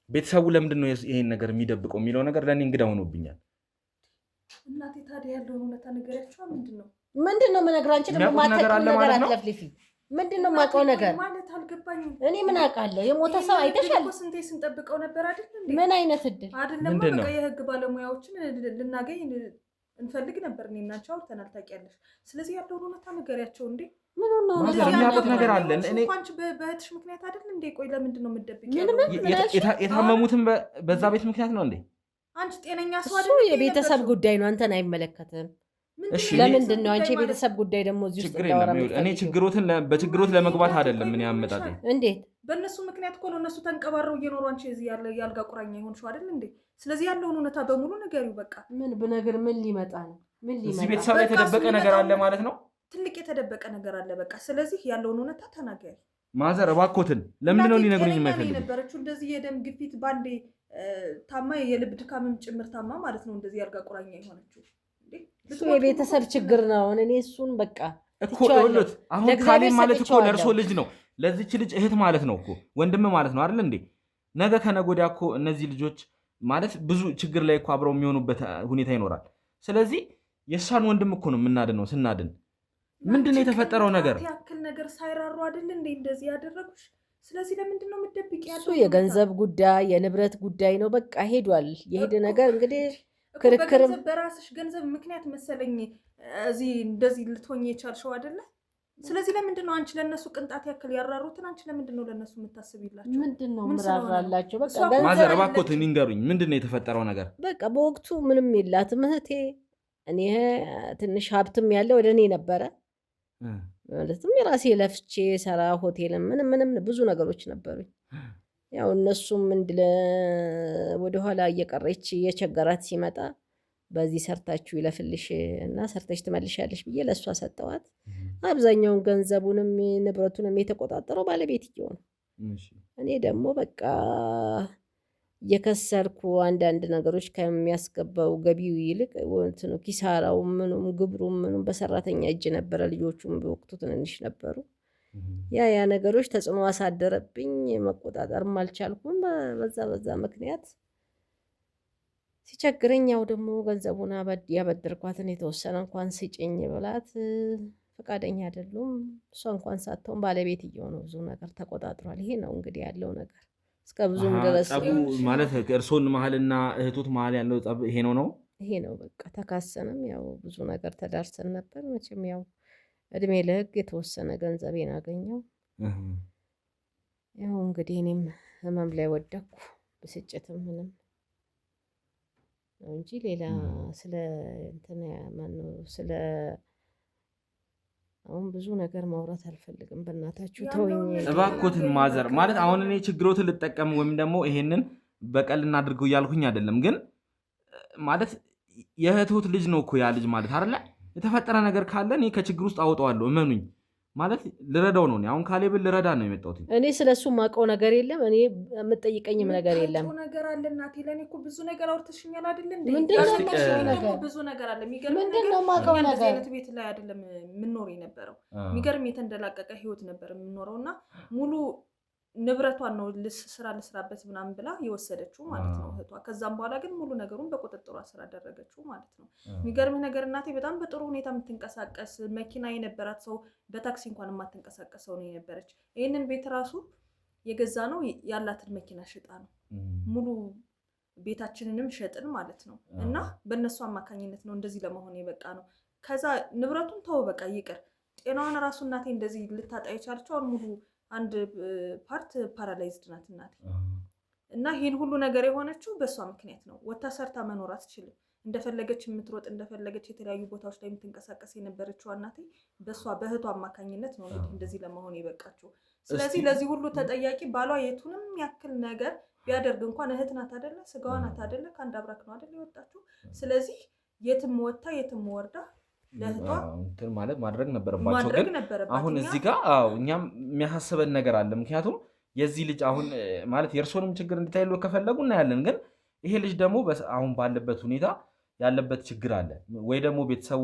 ቤተሰቡ ለምንድን ነው ይሄን ነገር የሚደብቀው የሚለው ነገር ለእኔ እንግዳ ሆኖብኛል። እናቴ ታዲያ ያለውን እውነታ ነገራቸው። ምንድን ነው የምነግርህ? አንቺ ደግሞ ማታውቂው ነገር አትለፍልፊ። ምንድን ነው የማውቀው ነገር ማለት አልገባኝም። እኔ ምን አውቃለሁ? የሞተ ሰው አይተሻል? ስንቴ ስንጠብቀው ነበር አይደል እንዴ? ምን አይነት እድል አይደለም። በቃ የህግ ባለሙያዎችን ልናገኝ እንፈልግ ነበር። እኔ እና አንቺ አውርተናል ታውቂያለሽ። ስለዚህ ያለውን እውነታ ነገሪያቸው እንዴ። ምን ነው የሚያውቁት ነገር አለ። እኔ አንቺ በእህትሽ ምክንያት አይደል እንዴ? ቆይ ለምንድን ነው የምትደብቂው? የታመሙትን በዛ ቤት ምክንያት ነው እንዴ? አንቺ ጤነኛ ሰው አይደል? እሱ የቤተሰብ ጉዳይ ነው፣ አንተን አይመለከትም። ለምንድን ነው አንቺ የቤተሰብ ጉዳይ ደግሞ እዚህ ውስጥ እንዳወራ? እኔ በችግሮት ለመግባት አይደለም ምን ያመጣጥ። እንዴት በእነሱ ምክንያት እኮ ነው እነሱ ተንቀባረው እየኖሩ አንቺ እዚህ ያለ ያልጋ ቁራኛ ይሆንሽው አይደል እንዴ? ስለዚህ ያለውን እውነታ በሙሉ ንገሪው። በቃ ምን ብነግር ምን ሊመጣ ነው? እዚህ ቤተሰብ ላይ የተደበቀ ነገር አለ ማለት ነው። ትልቅ የተደበቀ ነገር አለ። በቃ ስለዚህ ያለውን እውነታ ተናገሪ። ማዘር እባክዎትን፣ ለምንድን ነው ሊነግሩኝ የማይፈልጉ? ነበረችው እንደዚህ የደም ግፊት ባንዴ ታማ የልብ ድካምም ጭምር ታማ ማለት ነው እንደዚህ ያልጋ ቁራኛ የሆነችው። እሱ የቤተሰብ ችግር ነው። እኔ እሱን በቃ እኮ ይኸውልዎት፣ አሁን ካሌብ ማለት እኮ ለእርሶ ልጅ ነው፣ ለዚች ልጅ እህት ማለት ነው እኮ ወንድም ማለት ነው አይደል እንዴ? ነገ ከነገ ወዲያ እኮ እነዚህ ልጆች ማለት ብዙ ችግር ላይ እኮ አብረው የሚሆኑበት ሁኔታ ይኖራል። ስለዚህ የእሷን ወንድም እኮ ነው የምናድነው። ስናድን ምንድን ነው የተፈጠረው ነገር? ያክል ነገር ሳይራሩ አይደል እንዴ እንደዚህ ያደረጉሽ? ስለዚህ ለምንድን ነው የምትደብቂ? እሱ የገንዘብ ጉዳይ የንብረት ጉዳይ ነው። በቃ ሄዷል። የሄደ ነገር እንግዲህ ክርክርም በራስሽ ገንዘብ ምክንያት መሰለኝ እዚህ እንደዚህ ልትሆኝ የቻልሽው አይደለ? ስለዚህ ለምንድን ነው አንቺ ለነሱ ቅንጣት ያክል ያራሩትን አንቺ ለምንድን ነው ለነሱ የምታስቢላቸው? ምንድን ነው ምራራላቸው? በቃ ማዘር እባክዎትን ይንገሩኝ፣ ምንድን ነው የተፈጠረው ነገር? በቃ በወቅቱ ምንም የላትም እህቴ። እኔ ትንሽ ሀብትም ያለ ወደ እኔ ነበረ ማለትም የራሴ ለፍቼ ሰራ ሆቴልም ምንም ብዙ ነገሮች ነበሩኝ። ያው እነሱም ወደኋላ እየቀረች የቸገራት ሲመጣ በዚህ ሰርታችሁ ይለፍልሽ እና ሰርተሽ ትመልሻለሽ ብዬ ለእሷ ሰጠዋት። አብዛኛውን ገንዘቡንም ንብረቱንም የተቆጣጠረው ባለቤትየው ነው። እኔ ደግሞ በቃ እየከሰርኩ አንዳንድ ነገሮች ከሚያስገባው ገቢው ይልቅ ኪሳራው ምኑም ግብሩም ምኑም በሰራተኛ እጅ ነበረ። ልጆቹም በወቅቱ ትንንሽ ነበሩ። ያ ነገሮች ተጽዕኖ አሳደረብኝ። መቆጣጠርም አልቻልኩም። በዛ ምክንያት ሲቸግረኝ ያው ደግሞ ገንዘቡን ያበደርኳትን የተወሰነ እንኳን ስጭኝ ብላት ፈቃደኛ አይደሉም። እሷ እንኳን ሳትሆን ባለቤትየው ነው ብዙ ነገር ተቆጣጥሯል። ይሄ ነው እንግዲህ ያለው ነገር። እስከ ብዙም ድረስ ጸቡ ማለት እርሶን መሀልና እህቶት መሀል ያለው ጸብ ይሄ ነው ይሄ ነው በቃ። ተካሰንም ያው ብዙ ነገር ተዳርሰን ነበር። መቼም ያው እድሜ ለህግ የተወሰነ ገንዘቤን አገኘው። ያው እንግዲህ እኔም ህመም ላይ ወደኩ። ብስጭትም ምንም ነው እንጂ ሌላ ስለ እንትን ማነው ስለ አሁን ብዙ ነገር ማውራት አልፈልግም። በእናታችሁ ተወኝ እባክዎትን ማዘር። ማለት አሁን እኔ ችግሮትን ልጠቀም ወይም ደግሞ ይሄንን በቀል እናድርገው እያልኩኝ አይደለም፣ ግን ማለት የእህትዎት ልጅ ነው እኮ ያ ልጅ ማለት አይደለ? የተፈጠረ ነገር ካለ እኔ ከችግር ውስጥ አወጣዋለሁ፣ እመኑኝ። ማለት ልረዳው ነው። አሁን ካሌብን ልረዳ ነው የመጣሁት። እኔ ስለሱ ማውቀው ነገር የለም። እኔ የምጠይቀኝም ነገር የለም። ነገር አለ እናቴ። ለእኔ እኮ ብዙ ነገር አውርተሽኛል አይደል እንዴ? ምንድን ነው ብዙ ነገር አለ። የሚገርም ነገር ማውቀው ነገር አይነት ቤት ላይ አይደለም የምንኖር የነበረው። የሚገርም የተንደላቀቀ ህይወት ነበር የምንኖረው እና ሙሉ ንብረቷን ነው ስራ ልስራበት ምናምን ብላ የወሰደችው ማለት ነው እህቷ። ከዛም በኋላ ግን ሙሉ ነገሩን በቁጥጥሯ ስራ አደረገችው ማለት ነው። የሚገርምህ ነገር እናቴ በጣም በጥሩ ሁኔታ የምትንቀሳቀስ መኪና የነበራት ሰው፣ በታክሲ እንኳን የማትንቀሳቀስ ሰው ነው የነበረች። ይህንን ቤት ራሱ የገዛ ነው ያላትን መኪና ሽጣ ነው ሙሉ ቤታችንንም ሸጥን ማለት ነው። እና በእነሱ አማካኝነት ነው እንደዚህ ለመሆን የበቃ ነው። ከዛ ንብረቱን ተው በቃ ይቅር። ጤናዋን ራሱ እናቴ እንደዚህ ልታጣ የቻለችው አሁን ሙሉ አንድ ፓርት ፓራላይዝድ ናት እናቴ። እና ይህን ሁሉ ነገር የሆነችው በእሷ ምክንያት ነው። ወታ ሰርታ መኖር አትችልም። እንደፈለገች የምትሮጥ እንደፈለገች የተለያዩ ቦታዎች ላይ የምትንቀሳቀስ የነበረችው እናቴ በእሷ በእህቷ አማካኝነት ነው እንግዲህ እንደዚህ ለመሆን የበቃችው። ስለዚህ ለዚህ ሁሉ ተጠያቂ ባሏ የቱንም ያክል ነገር ቢያደርግ እንኳን እህት ናት አይደለ? ስጋዋ ናት አይደለ? ከአንድ አብራክ ነው አይደለ የወጣችው። ስለዚህ የትም ወታ የትም ወርዳ እንትን ማለት ማድረግ ነበረባቸው። ግን አሁን እዚህ ጋር እኛም የሚያሳስበን ነገር አለ። ምክንያቱም የዚህ ልጅ አሁን ማለት የእርሶንም ችግር እንዲታይሎ ከፈለጉ እናያለን። ግን ይሄ ልጅ ደግሞ አሁን ባለበት ሁኔታ ያለበት ችግር አለ ወይ ደግሞ ቤተሰቡ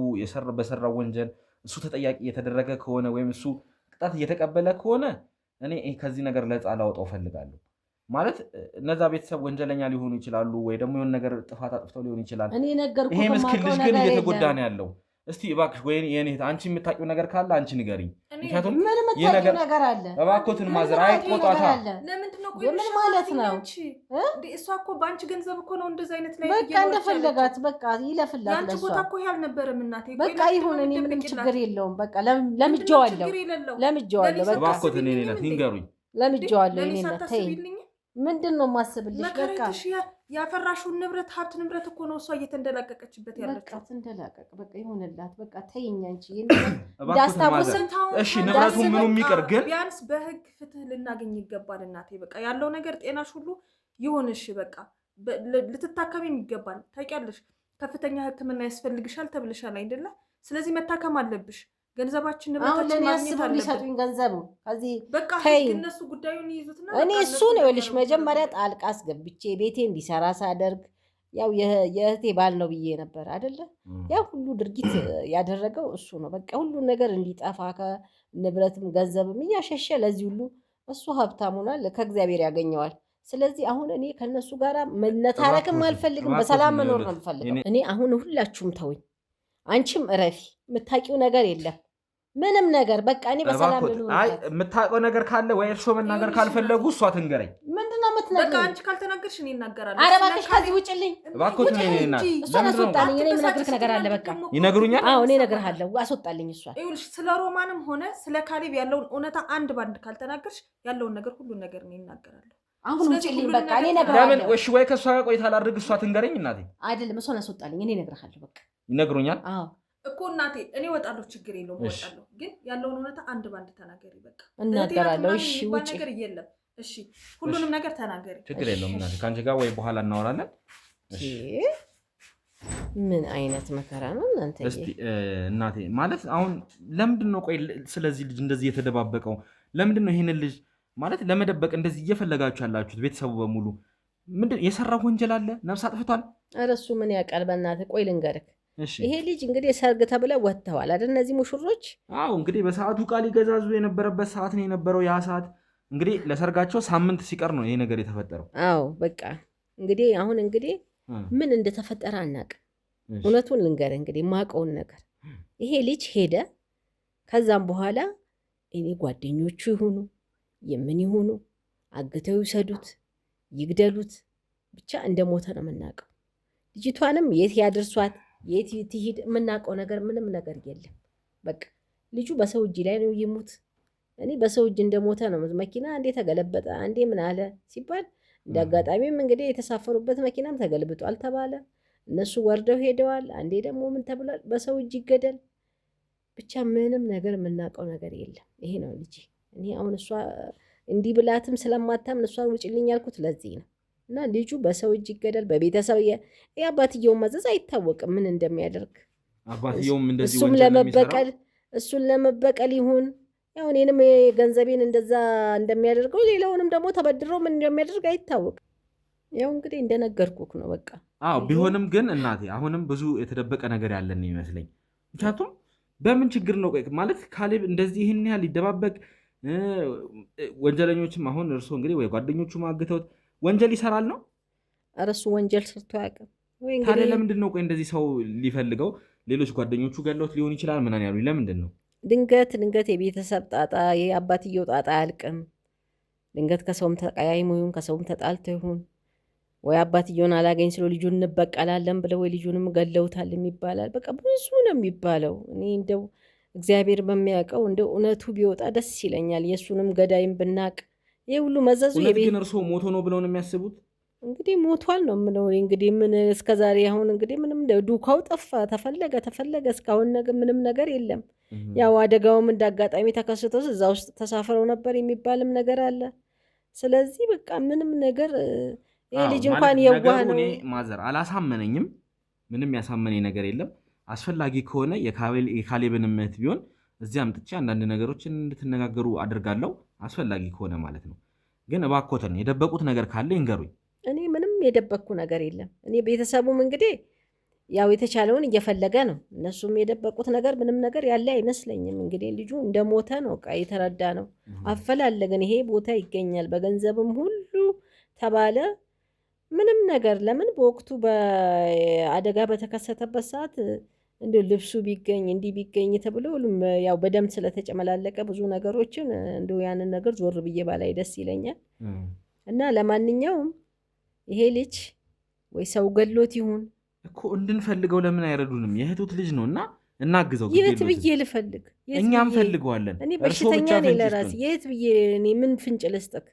በሰራው ወንጀል እሱ ተጠያቂ የተደረገ ከሆነ ወይም እሱ ቅጣት እየተቀበለ ከሆነ እኔ ከዚህ ነገር ነፃ ላወጣው ፈልጋለሁ። ማለት እነዛ ቤተሰብ ወንጀለኛ ሊሆኑ ይችላሉ ወይ ደግሞ የሆነ ነገር ጥፋት አጥፍተው ሊሆን ይችላል። ይሄ ምስኪን ልጅ ግን እየተጎዳ ነው ያለው። እስቲ እባክሽ ወይ የኔ አንቺ የምታውቂው ነገር ካለ አንቺ ንገሪኝ። ምክንያቱም ይሄ ነገር አለ። እባክዎትን ማዘር አይቆጣታ። ምን ማለት ነው? እሷ እኮ በአንቺ ገንዘብ እኮ ነው እንደዚህ አይነት ላይ በቃ እንደፈለጋት በቃ ይለፍላት። ያንቺ ቦታ እኮ ያልነበረም እናቴ። በቃ ይሁን፣ እኔ ምንም ችግር የለውም። በቃ ለምጄዋለሁ። በቃ እባክዎትን የኔ ናት ይንገሩኝ። ለምጄዋለሁ። የኔ ናት ተይኝ። ምንድን ነው የማስብልሽ? በቃ ያፈራሽውን ንብረት ሀብት ንብረት እኮ ነው እሷ እየተንደላቀቀችበት ያለችው። በቃ ትንደላቀቅ፣ በቃ ይሆንላት። በቃ ተይኝ አንቺ እንዳስታውስን። እሺ ንብረቱ ምኑ የሚቀር ግን ቢያንስ በህግ ፍትህ ልናገኝ ይገባል እናቴ። በቃ ያለው ነገር ጤናሽ ሁሉ ይሁንሽ። በቃ ልትታከሚም ይገባል። ታውቂያለሽ ከፍተኛ ሕክምና ያስፈልግሻል ተብልሻል አይደለ? ስለዚህ መታከም አለብሽ። ገንዘባችን ንብረታችን ማግኘት አለብን። ሊሰጡኝ ገንዘቡ ከዚህ በቃ እነሱ ጉዳዩን ይይዙትና እኔ እሱን ይኸውልሽ መጀመሪያ ጣልቃ አስገብቼ ቤቴ እንዲሰራ ሳደርግ ያው የእህቴ ባል ነው ብዬ ነበር አይደለ? ያው ሁሉ ድርጊት ያደረገው እሱ ነው። በቃ ሁሉ ነገር እንዲጠፋ ከንብረትም ገንዘብም እያሸሸ ለዚህ ሁሉ እሱ ሀብታም ሆኗል፣ ከእግዚአብሔር ያገኘዋል። ስለዚህ አሁን እኔ ከነሱ ጋር መነታረክም አልፈልግም፣ በሰላም መኖር ነው የምፈልገው። እኔ አሁን ሁላችሁም ተውኝ፣ አንቺም እረፊ። የምታውቂው ነገር የለም ምንም ነገር። በቃ እኔ በሰላም ልኑር። አይ የምታውቀው ነገር ካለ ወይ እርሶ መናገር ካልፈለጉ እሷ ትንገረኝ። ምንድነው የምትነግሪኝ? በቃ አንቺ ካልተናገርሽ እኔ እናገራለሁ። ኧረ እባክሽ ከዚህ ውጭልኝ። እባክዎት እኔ እናት እሷን አስወጣልኝ። እኔ የምነግርህ ነገር አለ። በቃ ይነግሩኛል። አዎ እኔ እነግርሃለሁ። አስወጣልኝ እሷን። ይኸውልሽ ስለ ሮማንም ሆነ ስለ ካሌብ ያለውን እውነታ አንድ ባንድ ካልተናገርሽ ያለውን ነገር ሁሉን ነገር እኔ እናገራለሁ። አሁን ውጭልኝ። በቃ እኔ እነግርሃለሁ። ለምን እሺ ወይ ከእሷ ጋር ቆይታ ላድርግ? እሷ ትንገረኝ እናቴ። አይደለም እሷን አስወጣልኝ። እኔ እነግርሃለሁ። በቃ ይነግሩኛል። አዎ እኮ እናቴ እኔ እወጣለሁ፣ ችግር የለውም እወጣለሁ። ግን ያለውን እውነታ አንድ ባንድ ተናገሪ። በቃ እናገራለሁ። እሺ ውጪ ነገር የለም። እሺ ሁሉንም ነገር ተናገሪ። ችግር የለውም እናቴ፣ ከአንቺ ጋር ወይ በኋላ እናወራለን። እሺ ምን አይነት መከራ ነው እናንተ? እስቲ እናቴ ማለት አሁን ለምንድን ነው ቆይ ስለዚህ ልጅ እንደዚህ የተደባበቀው? ለምንድን ነው ይሄንን ልጅ ማለት ለመደበቅ እንደዚህ እየፈለጋችሁ ያላችሁት? ቤተሰቡ በሙሉ ምንድን የሰራው ወንጀል አለ? ነፍስ አጥፍቷል? ኧረ እሱ ምን ያውቃል? በእናትህ ቆይ ልንገርህ። ይሄ ልጅ እንግዲህ ሰርግ ተብለው ወጥተዋል አይደል? እነዚህ ሙሽሮች። አዎ እንግዲህ በሰዓቱ ቃል ይገዛዙ የነበረበት ሰዓት ነው የነበረው። ያ ሰዓት እንግዲህ ለሰርጋቸው ሳምንት ሲቀር ነው ይሄ ነገር የተፈጠረው። አዎ በቃ እንግዲህ አሁን እንግዲህ ምን እንደተፈጠረ አናውቅም። እውነቱን ልንገርህ እንግዲህ የማውቀውን ነገር ይሄ ልጅ ሄደ። ከዛም በኋላ እኔ ጓደኞቹ ይሁኑ የምን ይሁኑ አግተው ይሰዱት ይግደሉት ብቻ እንደሞተ ነው የምናውቀው። ልጅቷንም የት ያደርሷት የት ትሂድ የምናውቀው ነገር ምንም ነገር የለም። በቃ ልጁ በሰው እጅ ላይ ነው ይሙት። እኔ በሰው እጅ እንደሞተ ነው። መኪና አንዴ ተገለበጠ አንዴ ምን አለ ሲባል እንደ አጋጣሚም እንግዲህ የተሳፈሩበት መኪናም ተገልብጧል ተባለ። እነሱ ወርደው ሄደዋል። አንዴ ደግሞ ምን ተብሏል? በሰው እጅ ይገደል ብቻ ምንም ነገር የምናውቀው ነገር የለም። ይሄ ነው ልጅ። እኔ አሁን እሷ እንዲህ ብላትም ስለማታምን እሷን ውጭልኝ ያልኩት ለዚህ ነው። እና ልጁ በሰው እጅ ይገደል። በቤተሰብ የአባትየውን መዘዝ አይታወቅም ምን እንደሚያደርግ። አባትየውም እንደዚህ እሱም ለመበቀል እሱን ለመበቀል ይሁን ያው እኔንም ገንዘቤን እንደዛ እንደሚያደርገው ሌላውንም ደግሞ ተበድሮ ምን እንደሚያደርግ አይታወቅም። ያው እንግዲህ እንደነገርኩክ ነው በቃ። አዎ ቢሆንም ግን እናቴ አሁንም ብዙ የተደበቀ ነገር ያለን ይመስለኝ። ምክንያቱም በምን ችግር ነው ማለት ካሌብ እንደዚህ ይህን ያህል ሊደባበቅ? ወንጀለኞችም አሁን እርሶ እንግዲህ ወይ ጓደኞቹ ማግተውት ወንጀል ይሰራል ነው? ኧረ እሱ ወንጀል ሰርቶ አያውቅም። ታዲያ ለምንድን ነው ቆይ እንደዚህ ሰው ሊፈልገው? ሌሎች ጓደኞቹ ገለውት ሊሆን ይችላል ምናምን ያሉኝ ለምንድን ነው? ድንገት የቤተሰብ ጣጣ የአባትየው ጣጣ አያልቅም። ድንገት ከሰውም ተቀያይሞ ይሁን ከሰውም ተጣልቶ ይሁን ወይ አባትየውን አላገኝ ስለ ልጁን እንበቀላለን ብለው ወይ ልጁንም ገለውታል የሚባላል። በቃ ብዙ ነው የሚባለው። እኔ እንደው እግዚአብሔር በሚያውቀው እንደው እውነቱ ቢወጣ ደስ ይለኛል። የእሱንም ገዳይም ብናቅ ይህ ሁሉ መዘዙ ግን እርስዎ ሞቶ ነው ብለው ነው የሚያስቡት? እንግዲህ ሞቷል ነው ምነው እንግዲህ ምን እስከዛሬ አሁን እንግዲህ ምንም ዱካው ጠፋ ተፈለገ እስካሁን ነገር ምንም ነገር የለም። ያው አደጋውም እንዳጋጣሚ ተከስቶ እዛ ውስጥ ተሳፍረው ነበር የሚባልም ነገር አለ። ስለዚህ በቃ ምንም ነገር ይህ ልጅ እንኳን የዋህ ነው። እኔ ማዘር አላሳመነኝም። ምንም ያሳመነኝ ነገር የለም። አስፈላጊ ከሆነ የካሌብን እህት ቢሆን እዚህ አምጥቼ አንዳንድ ነገሮችን እንድትነጋገሩ አድርጋለሁ። አስፈላጊ ከሆነ ማለት ነው። ግን እባክዎትን የደበቁት ነገር ካለ ይንገሩኝ። እኔ ምንም የደበቅኩ ነገር የለም። እኔ ቤተሰቡም እንግዲህ ያው የተቻለውን እየፈለገ ነው። እነሱም የደበቁት ነገር ምንም ነገር ያለ አይመስለኝም። እንግዲህ ልጁ እንደሞተ ነው ቃ የተረዳ ነው። አፈላለግን ይሄ ቦታ ይገኛል በገንዘብም ሁሉ ተባለ። ምንም ነገር ለምን በወቅቱ በአደጋ በተከሰተበት ሰዓት እንደ ልብሱ ቢገኝ እንዲህ ቢገኝ ተብሎ ያው በደም ስለተጨመላለቀ ብዙ ነገሮችን እንደ ያንን ነገር ዞር ብዬ ባላይ ደስ ይለኛል። እና ለማንኛውም ይሄ ልጅ ወይ ሰው ገሎት ይሁን እኮ እንድንፈልገው ለምን አይረዱንም? የእህቱት ልጅ ነው እና እናግዘው። የት ብዬ ልፈልግ? እኛም ፈልገዋለን። እኔ በሽተኛ ነኝ ለራሴ። የት ብዬ እኔ ምን ፍንጭ ልስጥክ?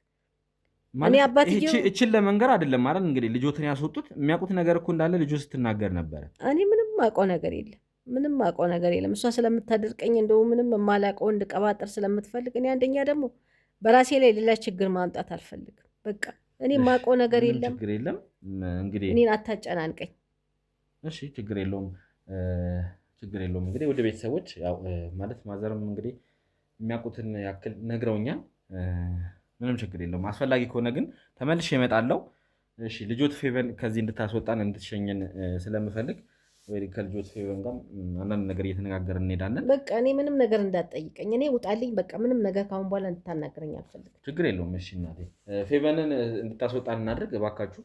እኔ አባትየው እችን ለመንገር አይደለም ማለት እንግዲህ ልጆትን ያስወጡት የሚያውቁት ነገር እኮ እንዳለ ልጆ ስትናገር ነበረ። እኔ ምንም አውቀው ነገር የለም። እሷ ስለምታደርቀኝ እንደው ምንም የማላውቀው እንድቀባጠር ስለምትፈልግ እኔ አንደኛ ደግሞ በራሴ ላይ ሌላ ችግር ማምጣት አልፈልግም። በቃ እኔ የማውቀው ነገር የለም። ችግር የለም እንግዲህ እኔን አታጨናንቀኝ። እሺ ችግር የለውም እንግዲህ ወደ ቤተሰቦች ያው ማለት ማዘርም እንግዲህ የሚያውቁትን ያክል ነግረውኛል። ምንም ችግር የለውም። አስፈላጊ ከሆነ ግን ተመልሼ እመጣለሁ። እሺ ልጆት ፌቨን ከዚህ እንድታስወጣን እንድትሸኘን ስለምፈልግ ወይ ከልጆት ፌቨን ጋር አንዳንድ ነገር እየተነጋገርን እንሄዳለን። በቃ እኔ ምንም ነገር እንዳትጠይቀኝ፣ እኔ ውጣልኝ። በቃ ምንም ነገር ካሁን በኋላ እንድታናገረኝ አልፈልግም። ችግር የለውም። እሺ እናቴ ፌቨንን እንድታስወጣን እናድርግ እባካችሁ።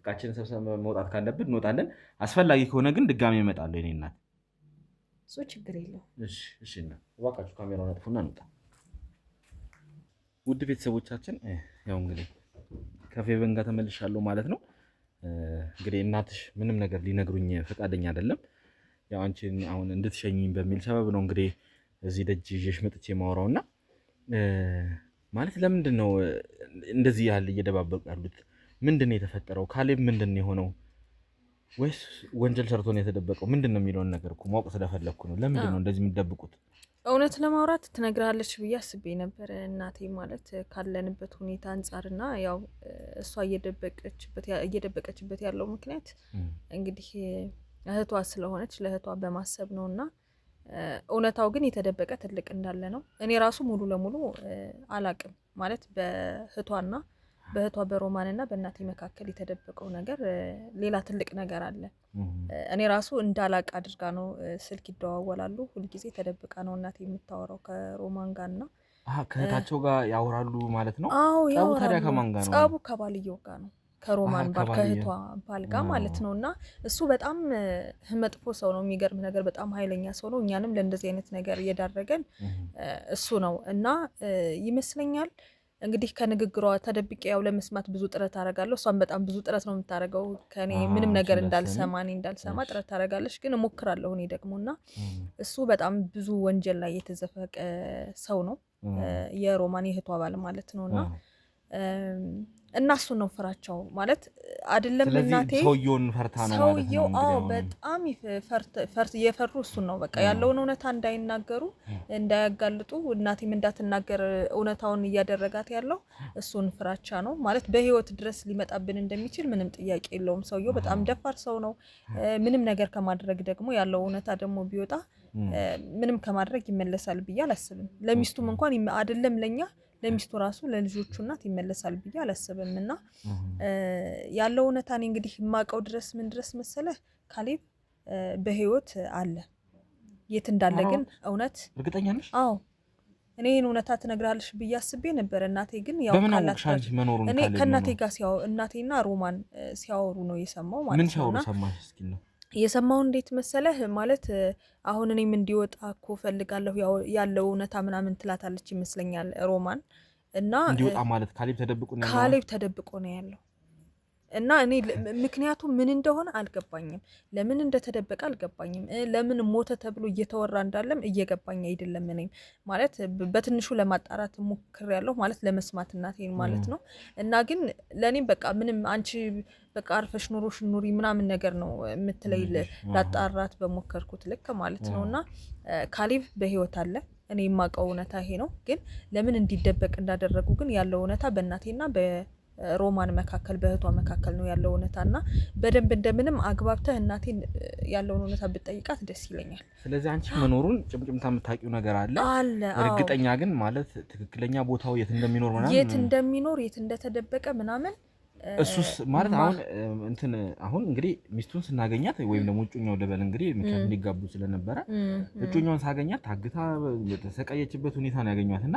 እቃችንን ሰብሰብ መውጣት ካለብን እንወጣለን። አስፈላጊ ከሆነ ግን ድጋሚ እመጣለሁ። እኔ እናት እሱ ችግር የለውም። እሺ እናት እባካችሁ ካሜራውን አጥፉና እንውጣ። ውድ ቤተሰቦቻችን ያው እንግዲህ ከፌቨን ጋር ተመልሻለሁ ማለት ነው። እንግዲህ እናትሽ ምንም ነገር ሊነግሩኝ ፈቃደኛ አይደለም። ያው አንቺን አሁን እንድትሸኝኝ በሚል ሰበብ ነው እንግዲህ እዚህ ደጅ ይዤሽ መጥቼ ማወራውና ማለት ለምንድን ነው እንደዚህ ያህል እየደባበቁ ያሉት? ምንድን ነው የተፈጠረው? ካሌብ ምንድን ነው የሆነው? ወይስ ወንጀል ሰርቶ ነው የተደበቀው? ምንድን ነው የሚለውን ነገር እኮ ማወቅ ስለፈለግኩ ነው። ለምንድን ነው እንደዚህ የሚደብቁት? እውነት ለማውራት ትነግራለች ብዬ አስቤ ነበር እናቴ ማለት ካለንበት ሁኔታ አንጻርና ያው እሷ እየደበቀችበት ያለው ምክንያት እንግዲህ እህቷ ስለሆነች ለእህቷ በማሰብ ነው። እና እውነታው ግን የተደበቀ ትልቅ እንዳለ ነው። እኔ ራሱ ሙሉ ለሙሉ አላቅም ማለት በእህቷ በሮማንና በእናቴ መካከል የተደበቀው ነገር ሌላ ትልቅ ነገር አለ። እኔ ራሱ እንዳላቅ አድርጋ ነው። ስልክ ይደዋወላሉ፣ ሁልጊዜ ተደብቃ ነው እናቴ የምታወራው ከሮማን ጋር እና ከእህታቸው ጋር ያወራሉ ማለት ነው። አዎ ጸቡ ታዲያ ከማን ጋር ነው? ጸቡ ከባልየው ጋር ነው፣ ከሮማን ባል ከእህቷ ባል ጋር ማለት ነው። እና እሱ በጣም መጥፎ ሰው ነው። የሚገርም ነገር በጣም ኃይለኛ ሰው ነው። እኛንም ለእንደዚህ አይነት ነገር እየዳረገን እሱ ነው እና ይመስለኛል እንግዲህ ከንግግሯ ተደብቄ ያው ለመስማት ብዙ ጥረት አደርጋለሁ። እሷም በጣም ብዙ ጥረት ነው የምታደርገው ከኔ ምንም ነገር እንዳልሰማ ጥረት ታደርጋለች። ግን እሞክራለሁ እኔ ደግሞና እሱ በጣም ብዙ ወንጀል ላይ የተዘፈቀ ሰው ነው የሮማን የእህቷ ባል ማለት ነውና እና እሱ ነው ፍራቻው ማለት አይደለም። እናቴ ሰውየውን ፈርታ ነው ማለት ነው። አዎ በጣም የፈሩ እሱን ነው በቃ ያለውን እውነታ እንዳይናገሩ እንዳያጋልጡ እናቴም እንዳትናገር እውነታውን እያደረጋት ያለው እሱን ፍራቻ ነው ማለት በህይወት ድረስ ሊመጣብን እንደሚችል ምንም ጥያቄ የለውም። ሰውየው በጣም ደፋር ሰው ነው። ምንም ነገር ከማድረግ ደግሞ ያለው እውነታ ደግሞ ቢወጣ ምንም ከማድረግ ይመለሳል ብዬ አላስብም። ለሚስቱም እንኳን አይደለም ለኛ ለሚስቱ ራሱ ለልጆቹ እናት ይመለሳል ብዬ አላስብም። እና ያለው እውነታ እኔ እንግዲህ የማውቀው ድረስ ምን ድረስ መሰለህ ካሌብ በህይወት አለ። የት እንዳለ ግን እውነት እርግጠኛ ነሽ? አዎ እኔ ይሄን እውነታ ትነግራለሽ ብዬ አስቤ ነበር። እናቴ ግን ያው እኔ ከእናቴ ጋር እናቴና ሮማን ሲያወሩ ነው የሰማው ማለት ነው። ምን ሲያወሩ ሰማሽ? እስኪ ነው የሰማው እንዴት መሰለህ ማለት አሁን እኔም እንዲወጣ እኮ ፈልጋለሁ ያለው እውነታ ምናምን ትላታለች ይመስለኛል ሮማን። እና እንዲወጣ ማለት ካሌብ ተደብቆ ነው ያለው እና እኔ ምክንያቱ ምን እንደሆነ አልገባኝም። ለምን እንደተደበቀ አልገባኝም። ለምን ሞተ ተብሎ እየተወራ እንዳለም እየገባኝ አይደለም። እኔም ማለት በትንሹ ለማጣራት ሞክሬያለሁ ማለት ለመስማት እናቴን ማለት ነው። እና ግን ለኔም በቃ ምንም አንቺ በቃ አርፈሽ ኑሮሽ ኑሪ ምናምን ነገር ነው የምትለይ ላጣራት በሞከርኩት ልክ ማለት ነውና ካሌብ በህይወት አለ። እኔ የማውቀው እውነታ ይሄ ነው። ግን ለምን እንዲደበቅ እንዳደረጉ ግን ያለው እውነታ በእናቴና ሮማን መካከል በእህቷ መካከል ነው ያለው እውነታና በደንብ እንደምንም አግባብተህ እናቴን ያለውን እውነታ ብትጠይቃት ደስ ይለኛል። ስለዚህ አንቺ መኖሩን ጭምጭምታ የምታውቂው ነገር አለ። እርግጠኛ ግን ማለት ትክክለኛ ቦታው የት እንደሚኖር ምናምን የት እንደተደበቀ ምናምን እሱስ ማለት አሁን እንግዲህ ሚስቱን ስናገኛት ወይም ደግሞ እጮኛው ደበል እንግዲህ ምክንያት እንዲጋቡ ስለነበረ እጮኛውን ሳገኛት ታግታ የተሰቃየችበት ሁኔታ ነው ያገኟትና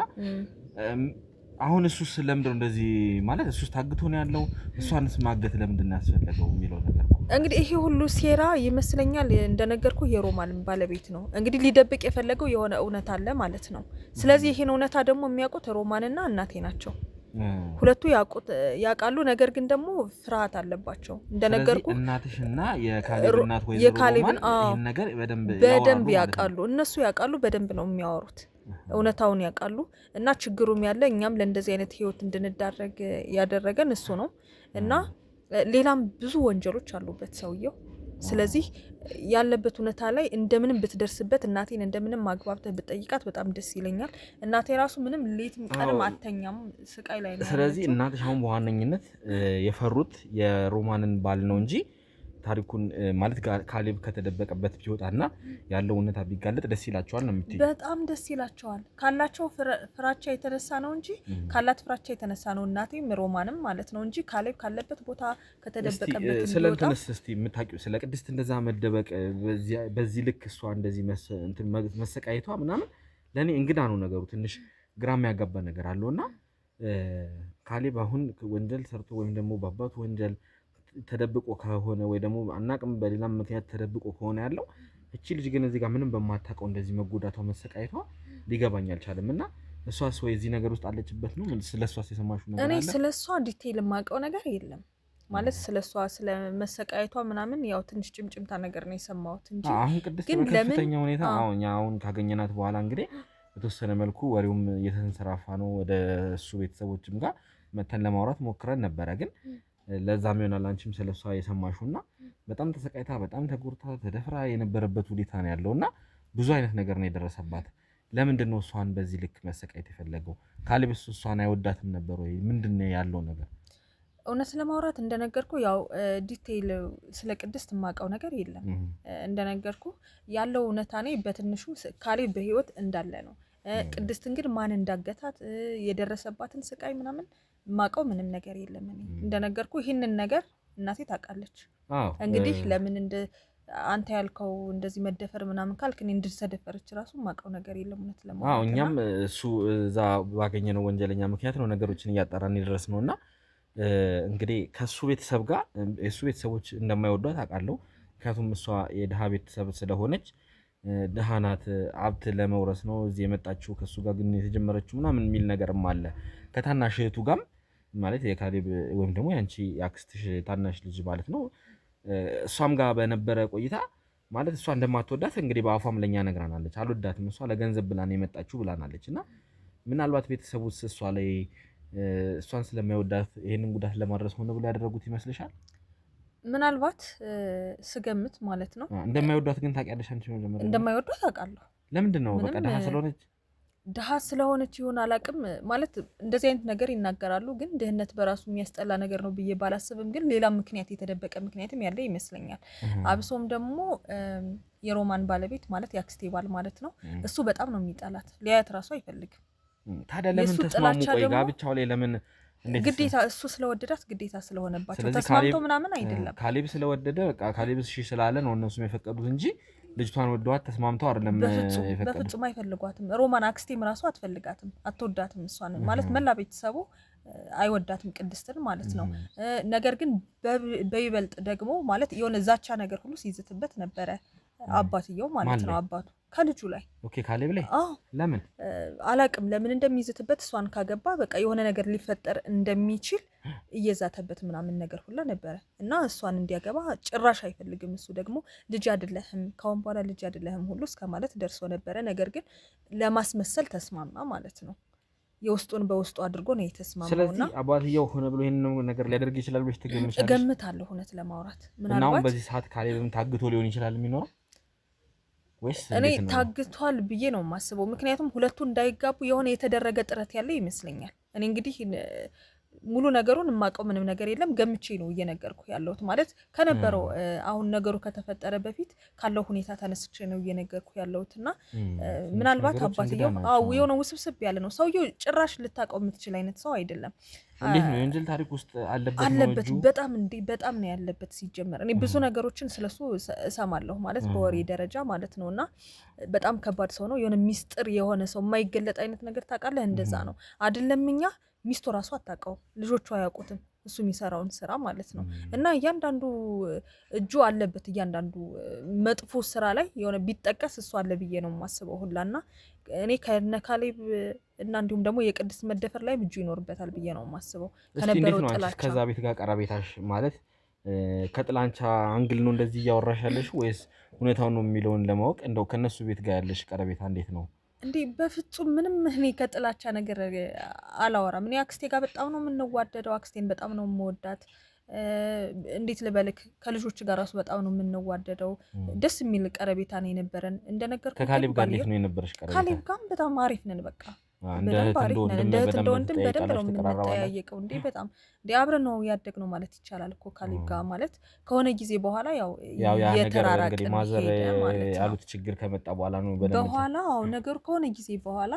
አሁን እሱስ ለምንድነው እንደዚህ ማለት እሱስ ታግቶ ነው ያለው? እሷንስ ማገት ለምንድነው ያስፈለገው የሚለው ነገር እንግዲህ ይሄ ሁሉ ሴራ ይመስለኛል እንደነገርኩ የሮማን ባለቤት ነው እንግዲህ ሊደብቅ የፈለገው የሆነ እውነታ አለ ማለት ነው። ስለዚህ ይሄን እውነታ ደግሞ የሚያውቁት ሮማንና እናቴ ናቸው። ሁለቱ ያውቃሉ። ነገር ግን ደግሞ ፍርሃት አለባቸው እንደነገርኩ እናትሽና የካሌብ እናት ወይዘሮ ሮማን ይሄን ነገር በደንብ ያውቃሉ። እነሱ ያውቃሉ፣ በደንብ ነው የሚያወሩት። እውነታውን ያውቃሉ። እና ችግሩም ያለ እኛም ለእንደዚህ አይነት ህይወት እንድንዳረግ ያደረገን እሱ ነው። እና ሌላም ብዙ ወንጀሎች አሉበት ሰውየው። ስለዚህ ያለበት እውነታ ላይ እንደምንም ብትደርስበት እናቴን እንደምንም ማግባብተህ ብትጠይቃት በጣም ደስ ይለኛል። እናቴ ራሱ ምንም ሌትም ቀንም አተኛም ስቃይ ላይ ነው። ስለዚህ እናትሽ አሁን በዋነኝነት የፈሩት የሮማንን ባል ነው እንጂ ታሪኩን ማለት ካሌብ ከተደበቀበት ቢወጣና ያለው እውነታ ቢጋለጥ ደስ ይላቸዋል ነው የምትይው? በጣም ደስ ይላቸዋል። ካላቸው ፍራቻ የተነሳ ነው እንጂ ካላት ፍራቻ የተነሳ ነው እናቴም ሮማንም ማለት ነው እንጂ ካሌብ ካለበት ቦታ ከተደበቀበት ስለንተነስ እስቲ የምታውቂው ስለ ቅድስት እንደዛ መደበቅ በዚህ ልክ እሷ እንደዚህ መሰቃየቷ ምናምን ለኔ እንግዳ ነው ነገሩ። ትንሽ ግራ የሚያጋባ ነገር አለውና ካሌብ አሁን ወንጀል ሰርቶ ወይም ደግሞ በአባቱ ወንጀል ተደብቆ ከሆነ ወይ ደግሞ አናቅም በሌላም ምክንያት ተደብቆ ከሆነ ያለው እቺ ልጅ ግን እዚህ ጋር ምንም በማታውቀው እንደዚህ መጎዳቷ መሰቃየቷ ሊገባኝ አልቻለም። እና እሷስ ወይ እዚህ ነገር ውስጥ አለችበት ነው? ስለሷስ የሰማሽው ነገር አለ? እኔ ስለሷ ዲቴይል የማውቀው ነገር የለም ማለት ስለሷ ስለመሰቃየቷ ምናምን ያው ትንሽ ጭምጭምታ ነገር ነው የሰማሁት እንጂ አሁን ቅድስት በከፍተኛ ሁኔታ አሁን ካገኘናት በኋላ እንግዲህ በተወሰነ መልኩ ወሬውም እየተንሰራፋ ነው። ወደ እሱ ቤተሰቦችም ጋር መተን ለማውራት ሞክረን ነበረ ግን ለዛም ይሆናል አንቺም ስለሷ የሰማሽውና በጣም ተሰቃይታ በጣም ተጎርታ ተደፍራ የነበረበት ሁኔታ ነው ያለውና ብዙ አይነት ነገር ነው የደረሰባት። ለምንድነው እሷን በዚህ ልክ መሰቃየት የፈለገው? ካሌብስ እሷን አይወዳትም ነበር ወይ? ምንድነው ያለው ነገር? እውነት ለማውራት እንደነገርኩ ያው ዲቴይል ስለ ቅድስት የማውቀው ነገር የለም። እንደነገርኩ ያለው እውነታ ነው በትንሹ ካሌብ በህይወት እንዳለ ነው። ቅድስትን ግን ማን እንዳገታት የደረሰባትን ስቃይ ምናምን ማቀው ምንም ነገር የለም። እኔ እንደነገርኩ ይሄንን ነገር እናቴ ታውቃለች። እንግዲህ ለምን አንተ ያልከው እንደዚህ መደፈር ምናምን ካልክ እኔ እንድትሰደፈርች ራሱ ማቀው ነገር የለም። እውነት ለማለት እኛም እሱ እዛ ባገኘነው ወንጀለኛ ምክንያት ነው ነገሮችን እያጣራን ይደረስ ነውና እንግዲህ ከሱ ቤተሰብ ጋር የሱ ቤተሰቦች እንደማይወዷት አውቃለሁ። ምክንያቱም እሷ የድሃ ቤተሰብ ስለሆነች ድሃ ናት፣ ሀብት ለመውረስ ነው እዚህ የመጣችው ከሱ ጋር ግን የተጀመረችው ምናምን የሚል ነገርም አለ። ከታናሽ እህቱ ጋርም ማለት የካሌብ ወይም ደግሞ ያንቺ ያክስትሽ ታናሽ ልጅ ማለት ነው እሷም ጋር በነበረ ቆይታ ማለት እሷ እንደማትወዳት እንግዲህ በአፏም ለኛ ነግራናለች። አልወዳትም እሷ ለገንዘብ ብላ ነው የመጣችው ብላናለች። እና ምናልባት ቤተሰቡስ እሷ ላይ እሷን ስለማይወዳት ይሄንን ጉዳት ለማድረስ ሆነ ብሎ ያደረጉት ይመስልሻል? ምናልባት ስገምት ማለት ነው። እንደማይወዳት ግን ታውቂያለሽ አንቺ? መጀመሪያ እንደማይወዳት አውቃለሁ። ለምንድን ነው? በቃ ደሃ ስለሆነች ድሃ ስለሆነች ይሆን አላቅም። ማለት እንደዚህ አይነት ነገር ይናገራሉ፣ ግን ድህነት በራሱ የሚያስጠላ ነገር ነው ብዬ ባላስብም፣ ግን ሌላ ምክንያት የተደበቀ ምክንያትም ያለ ይመስለኛል። አብሶም ደግሞ የሮማን ባለቤት ማለት የአክስቴ ባል ማለት ነው እሱ በጣም ነው የሚጠላት፣ ሊያያት ራሱ አይፈልግም። ታዲያ ለምን ተስማሙ? ቆይ ጋብቻው ላይ ለምን ግዴታ እሱ ስለወደዳት ግዴታ ስለሆነባቸው ተስማምቶ ምናምን አይደለም። ካሌብ ስለወደደ በቃ ካሌብ እሺ ስላለ ነው እነሱም የፈቀዱት እንጂ ልጅቷን ወደዋት ተስማምተው አይደለም የፈቀዱት። በፍጹም አይፈልጓትም። ሮማን አክስቴም ራሱ አትፈልጋትም፣ አትወዳትም። እሷን ማለት መላ ቤተሰቡ አይወዳትም ቅድስትን ማለት ነው። ነገር ግን በይበልጥ ደግሞ ማለት የሆነ ዛቻ ነገር ሁሉ ሲይዝትበት ነበረ አባትየው ማለት ነው። አባቱ ከልጁ ላይ ኦኬ፣ ካሌብ ላይ ለምን አላቅም ለምን እንደሚይዝትበት። እሷን ካገባ በቃ የሆነ ነገር ሊፈጠር እንደሚችል እየዛተበት ምናምን ነገር ሁላ ነበረ እና እሷን እንዲያገባ ጭራሽ አይፈልግም። እሱ ደግሞ ልጅ አይደለህም ካሁን በኋላ ልጅ አይደለህም ሁሉ እስከ ማለት ደርሶ ነበረ። ነገር ግን ለማስመሰል ተስማማ ማለት ነው። የውስጡን በውስጡ አድርጎ ነው የተስማማውና ስለዚህ አባትየው ሆነ ብሎ ይሄንን ነገር ሊያደርግ ይችላል ብለሽ ትገምቻለሽ? እገምታለሁ እውነት ለማውራት ምናልባት እና በዚህ ሰዓት ካሌብም ታግቶ ሊሆን ይችላል የሚኖረው ወይስ እኔ ታግቷል ብዬ ነው የማስበው። ምክንያቱም ሁለቱ እንዳይጋቡ የሆነ የተደረገ ጥረት ያለ ይመስለኛል። እኔ እንግዲህ ሙሉ ነገሩን የማውቀው ምንም ነገር የለም፣ ገምቼ ነው እየነገርኩ ያለሁት ማለት ከነበረው አሁን ነገሩ ከተፈጠረ በፊት ካለው ሁኔታ ተነስቼ ነው እየነገርኩ ያለሁት እና ምናልባት አባትየው የሆነ ውስብስብ ያለ ነው። ሰውየው ጭራሽ ልታውቀው የምትችል አይነት ሰው አይደለም። እንዴት ነው የወንጀል ታሪክ ውስጥ አለበት? በጣም ነው ያለበት። ሲጀመር እኔ ብዙ ነገሮችን ስለሱ እሰማለሁ ማለት በወሬ ደረጃ ማለት ነው። እና በጣም ከባድ ሰው ነው። የሆነ ሚስጥር የሆነ ሰው የማይገለጥ አይነት ነገር ታውቃለህ፣ እንደዛ ነው አይደለም። እኛ ሚስቱ ራሱ አታውቀው፣ ልጆቹ አያውቁትም እሱ የሚሰራውን ስራ ማለት ነው። እና እያንዳንዱ እጁ አለበት፣ እያንዳንዱ መጥፎ ስራ ላይ የሆነ ቢጠቀስ እሱ አለ ብዬ ነው የማስበው ሁላ። እና እኔ ከነ ካሌብ እና እንዲሁም ደግሞ የቅድስት መደፈር ላይ እጁ ይኖርበታል ብዬ ነው የማስበው። ከነበረው ጥላቻ ከዛ ቤት ጋር ቀረቤታሽ ማለት ከጥላቻ አንግል ነው እንደዚህ እያወራሽ ያለሽ ወይስ ሁኔታውን ነው የሚለውን ለማወቅ እንደው ከነሱ ቤት ጋር ያለሽ ቀረቤታ እንዴት ነው? እንዴ በፍጹም ምንም እኔ ከጥላቻ ነገር አላወራም። እኔ አክስቴ ጋር በጣም ነው የምንዋደደው። አክስቴን በጣም ነው የምወዳት። እንዴት ልበልክ ከልጆች ጋር ራሱ በጣም ነው የምንዋደደው። ደስ የሚል ቀረቤታ ነው የነበረን። እንደነገርኩ ከካሌብ ጋር እንዴት ነው የነበረሽ ቀረቤታ? ካሌብ ጋር በጣም አሪፍ ነን። በቃ እንደ እህት እንደ ወንድም በደንብ ነው የምንጠያየቀው። እንዴ በጣም እንዴ አብረን ነው ያደግነው ማለት ይቻላል እኮ ካሌብ ጋር ማለት ከሆነ ጊዜ በኋላ ያው የተራራቅን ማዘር ያሉት ችግር ከመጣ በኋላ ነው በኋላ ነገሩ ከሆነ ጊዜ በኋላ